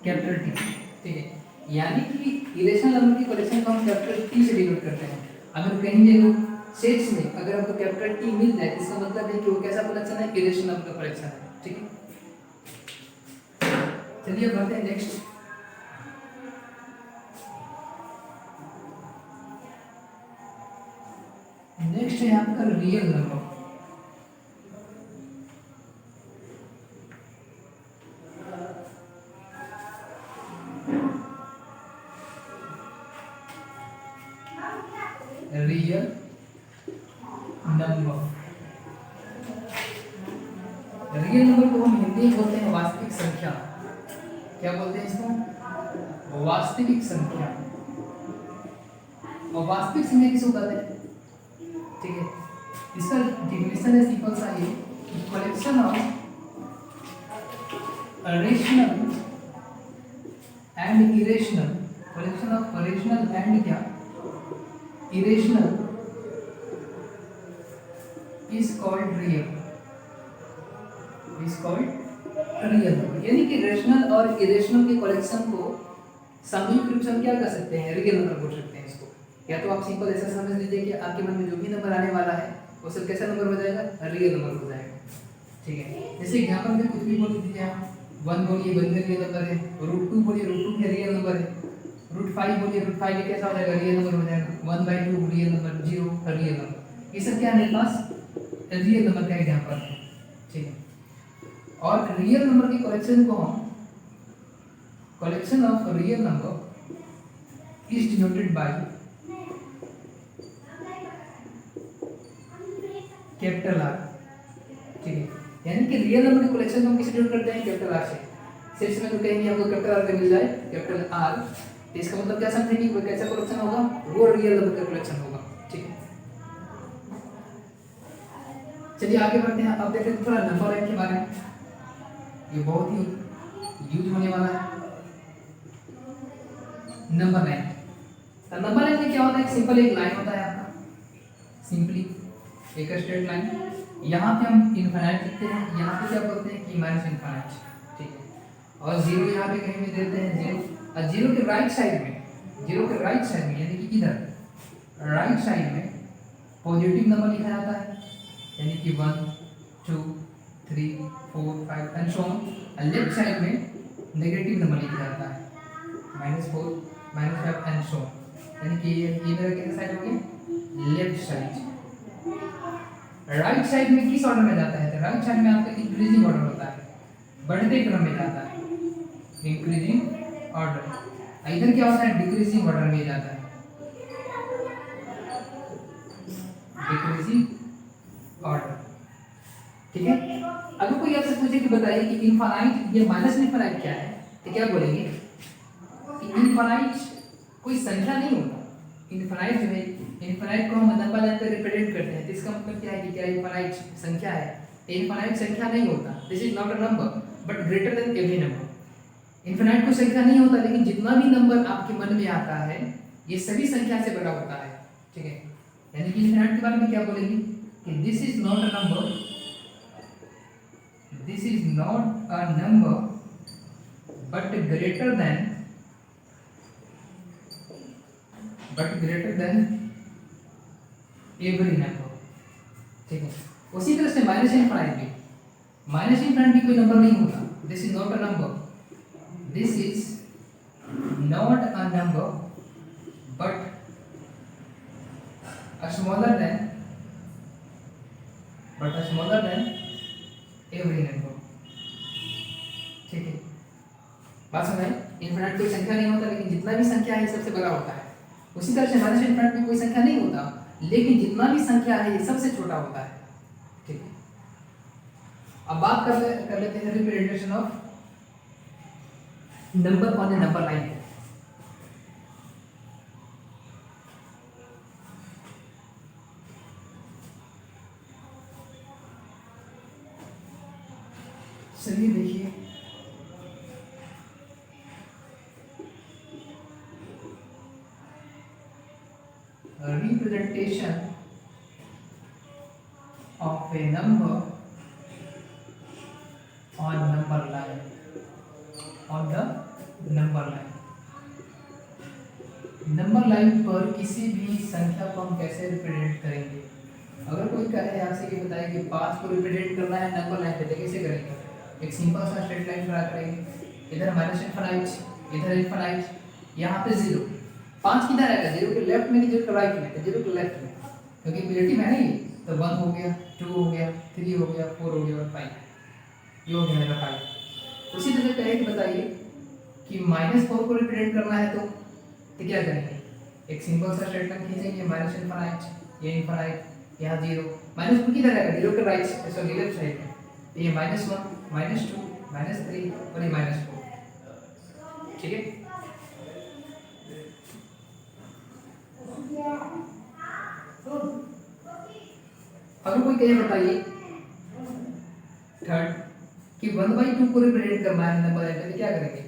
capital T। ठीक है, यानी कि इरेशनल नंबर की कलेक्शन को हम कैपिटल T से डिनोट करते हैं। अगर कहीं देखो सेट्स में अगर हमको कैपिटल T मिल जाए इसका मतलब है कि वो कैसा कलेक्शन है, इरेशनल नंबर का कलेक्शन है। ठीक है, चलिए बढ़ते हैं नेक्स्ट। नेक्स्ट है आपका real number. Real number, real number को हम हिंदी में बोलते हैं वास्तविक संख्या। क्या बोलते हैं इसको, वास्तविक संख्या। और वास्तविक संख्या किसको कहते हैं? ठीक है, इसका डेफिनेशन है सिंपल सा ये कि collection of rational and irrational, collection of rational and क्या irrational is called real, is called real number. यानी कि रेशनल और इरेशनल के कलेक्शन को सामूहिक रूप से हम क्या कर सकते हैं, रियल नंबर बोल सकते हैं इसको। या तो आप सिंपल ऐसा समझ लीजिए कि आपके मन में जो भी नंबर आने वाला है वो सब कैसा नंबर हो जाएगा, रियल नंबर हो जाएगा। ठीक है, जैसे एग्जाम्पल में कुछ भी बोल दीजिए आप, 1 बोलिए 1 रियल नंबर है, √2 बोलिए √2 भी रियल नंबर है, √5 बोलिए √5 ये कैसा हो जाएगा, रियल नंबर हो जाएगा, 1/2 रियल नंबर, 0 रियल नंबर। ये सब क्या है मेरे पास रियल नंबर का एग्जाम्पल है। ठीक है, और रियल नंबर के कलेक्शन को हम collection of real number is denoted by capital R. ठीक है, यानी कि रियल नंबर के कलेक्शन को हम किससे डिनोट करते हैं, कैपिटल आर से। सिर्फ में तो कहेंगे आपको कैपिटल आर का मिल जाए, कैपिटल आर, तो इसका मतलब क्या समझेंगे, वो कैसा कलेक्शन होगा, वो रियल नंबर का कलेक्शन होगा। ठीक है, चलिए आगे बढ़ते हैं। अब देखते हैं थोड़ा नंबर लाइन के बारे में, ये बहुत ही यूज होने वाला है। नंबर लाइन, तो नंबर लाइन में क्या होता है, एक सिंपल एक लाइन होता है आपका, सिंपली एक स्ट्रेट लाइन। यहाँ पे हम इनफाइनाइट लिखते हैं, यहाँ पे क्या बोलते हैं कि माइनस इनफाइनाइट। ठीक है, और जीरो यहाँ पे कहीं भी देते हैं जीरो, और जीरो के राइट साइड में, जीरो के राइट साइड में यानी कि इधर राइट साइड में पॉजिटिव नंबर लिखा जाता है, यानी कि 1 2 3 4 5 and so on. Left side में नेगेटिव नंबर लिखा जाता है, -4 -5 एंड सो ऑन। यानी कि ये मेरा कितना साइड हो गया, लेफ्ट साइड। राइट साइड में किस ऑर्डर में जाता है, तो राइट साइड में आपका इंक्रीजिंग ऑर्डर होता है, बढ़ते क्रम में जाता है, इंक्रीजिंग ऑर्डर। इधर क्या होता है, डिक्रीजिंग ऑर्डर में जाता है, डिक्रीजिंग ऑर्डर। ठीक है, अगर कोई आपसे पूछे कि बताइए कि इनफाइनाइट या माइनस इनफाइनाइट क्या है, तो क्या बोलेंगे कि इनफाइनाइट कोई संख्या नहीं होता। इनफाइनाइट जो है, इनफाइनाइट को हम नंबर लाइन पे रिप्रेजेंट करते हैं, तो इसका मतलब क्या है कि क्या इनफाइनाइट संख्या है, इनफाइनाइट संख्या नहीं होता। This is not a number but greater than every number. Infinite कोई संख्या नहीं होता, लेकिन जितना भी नंबर आपके मन में आता है ये सभी संख्या से बड़ा होता है। ठीक है, यानी कि इनफाइनाइट के बारे में क्या बोलेंगे कि this is not a number, this is not a number but greater than every number. ठीक है, उसी तरह से माइनस इनफाइनाइट भी, माइनस इनफाइनाइट भी कोई नंबर नहीं होता। This is not a number, this is not a number but smaller than every number. ठीक है, बात समझ आई। इनफाइनाइट कोई संख्या नहीं होता, लेकिन जितना भी संख्या है सबसे बड़ा होता है। उसी तरह से माइनस इनफाइनाइट में कोई संख्या नहीं होता, लेकिन जितना भी संख्या है ये सबसे छोटा होता है। ठीक है, अब बात कर लेते हैं representation of number on A number line. चलिए देखिए, representation of a number on number line, on the number line। Number line पर किसी भी संख्या को हम कैसे रिप्रेजेंट करेंगे। अगर कोई कहे आपसे कि बताए कि 5 को रिप्रेजेंट करना है नंबर लाइन पे, तो कैसे करेंगे, एक सिंपल सा स्ट्रेट लाइन ड्रा करेंगे, इधर माइनस इनफाइनाइट, इधर इनफाइनाइट, यहाँ पे 0। 5 किधर आएगा, 0 के लेफ्ट में कि 0 के राइट में, तो 0 के लेफ्ट में, क्योंकि रिलेटिव है ना ये, तो 1 हो गया, 2 हो गया, 3 हो गया, 4 हो गया और 5, ये हो गया मेरा 5। उसी तरह कहे कि बताइए कि -4 को रिप्रेजेंट करना है तो क्या करेंगे, एक सिंपल सा स्ट्रेट लाइन खींचेंगे, माइनस इनफाइनाइट, ये इनफाइनाइट, यहाँ 0, -4 किधर आएगा, 0 के राइट, सॉरी लेफ्ट साइड में, तो ये -1 -2 -3 और ये -4। ठीक है, अगर कोई कहे बताइए थर्ड कि 1/2 को रिप्रेजेंट करना है नंबर लाइन पे, क्या करेंगे,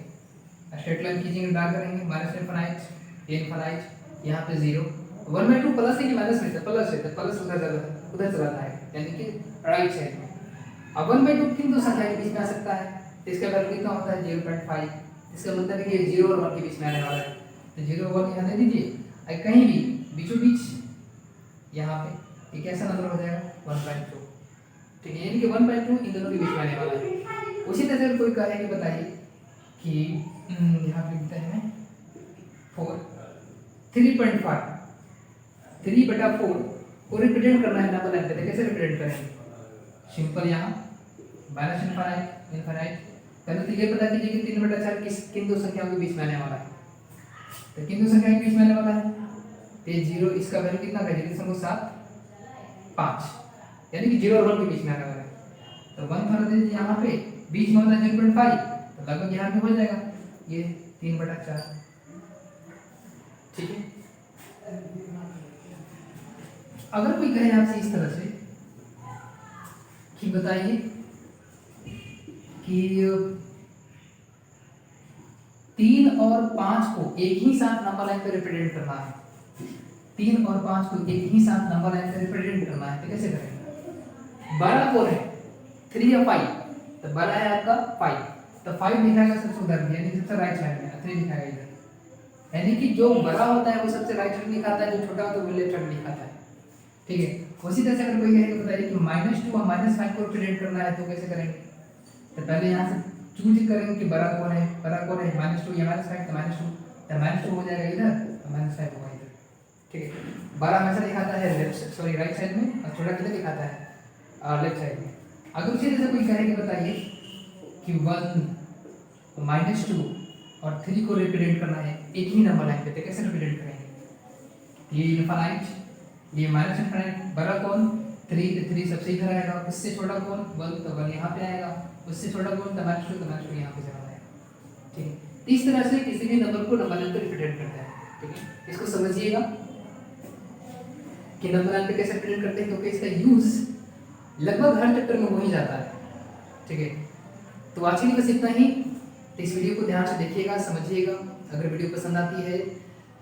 स्ट्रेट लाइन खींचेंगे, ड्रा करेंगे, माइनस इनफाइनाइट, ये इनफाइनाइट, यहाँ पे 0, 1/2 प्लस है कि माइनस में, प्लस है तो प्लस उधर चला जाएगा, यानी कि राइट साइड में। अब 1/2 किन दो संख्या के बीच में आ सकता है, तो इसका वैल्यू कितना होता है 0.5। इसका मतलब है कि 0 और 1 के बीच में आने वाला है, तो 0 और 1 यहाँ दे दीजिए। और कहीं भी बीचों बीच यहाँ पे एक ऐसा नंबर हो जाएगा 1/2, ठीक है, यानी कि 1/2 इन दोनों के बीच में आने वाला है। उसी तरह से कोई कहे कि बताइए कि यहाँ पे लिखते हैं 4 3.5 3/4 को रिप्रेजेंट करना है नंबर लाइन पे, तो कैसे रिप्रेजेंट करेंगे? सिंपल, यहाँ माइनस इनफाइनाइट इनफाइनाइट पहले तो ये पता कीजिए कि 3/4 किन दो संख्याओं के बीच में आने वाला है, तो किन दो संख्याओं के बीच में आने वाला है, तो 0 इसका वैल्यू कितना का 0.7 5, यानी कि 0 और 1 के बीच में आने वाला है। तो 1 थोड़ा दे दीजिए यहाँ पे, बीच में होता है 0.5, तो लगभग यहाँ पे हो जाएगा ये 3/4, ठीक है। अगर कोई कहे आपसे इस तरह से कि बताइए कि 3 और 5 को एक ही साथ नंबर लाइन पे रिप्रेजेंट करना है, 3 और 5 को एक ही साथ नंबर लाइन पे रिप्रेजेंट करना है, तो कैसे करेंगे? बड़ा कौन है 3 या 5, तो बड़ा है आपका 5, तो 5 लिखाएगा सबसे उधर, यानी सबसे राइट साइड में, 3 लिखाएगा इधर, यानी कि जो बड़ा होता है वो सबसे राइट साइड लिखाता है, जो छोटा होता है वो लेफ्ट साइड लिखाता है, ठीक है। उसी तरह से अगर कोई कहे बताइए कि -2 और -5 को रिप्रेजेंट करना है, तो कैसे करेंगे? तो पहले यहाँ से चूज करेंगे कि बड़ा कौन है, बड़ा कौन है -2 या -5, तो -2, तो -2 हो जाएगा इधर, तो -5 होगा इधर, ठीक है। बड़ा हमेशा दिखाता है राइट साइड में, और छोटा किधर दिखाता है लेफ्ट साइड में। अगर उसी तरह से कोई कहे कि बताइए कि 1 -2 और 3 को रिप्रेजेंट करना है एक ही नंबर लाइन पे, तो कैसे रिप्रेजेंट करेंगे? ये इनफाइनाइट, ये माइनस इनफाइनाइट, बड़ा कौन 3, तो 3 सबसे इधर आएगा, उससे छोटा कौन 1, तो 1 यहाँ पे आएगा, उससे छोटा कौन -2, तो -2 यहाँ पे जमा आएगा, ठीक है। इस तरह से किसी भी नंबर को नंबर लाइन पे रिप्रेजेंट करता है, ठीक है। इसको समझिएगा कि नंबर लाइन पे कैसे रिप्रेजेंट करते हैं, क्योंकि इसका यूज लगभग हर चैप्टर में हो ही जाता है, ठीक है। तो आज के लिए बस इतना ही। तो इस वीडियो को ध्यान से देखिएगा, समझिएगा। अगर वीडियो पसंद आती है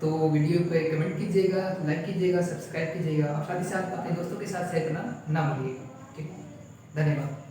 तो वीडियो पे कमेंट कीजिएगा, लाइक कीजिएगा, सब्सक्राइब कीजिएगा, और साथ ही साथ अपने दोस्तों के साथ शेयर करना ना भूलिएगा, ठीक है। धन्यवाद।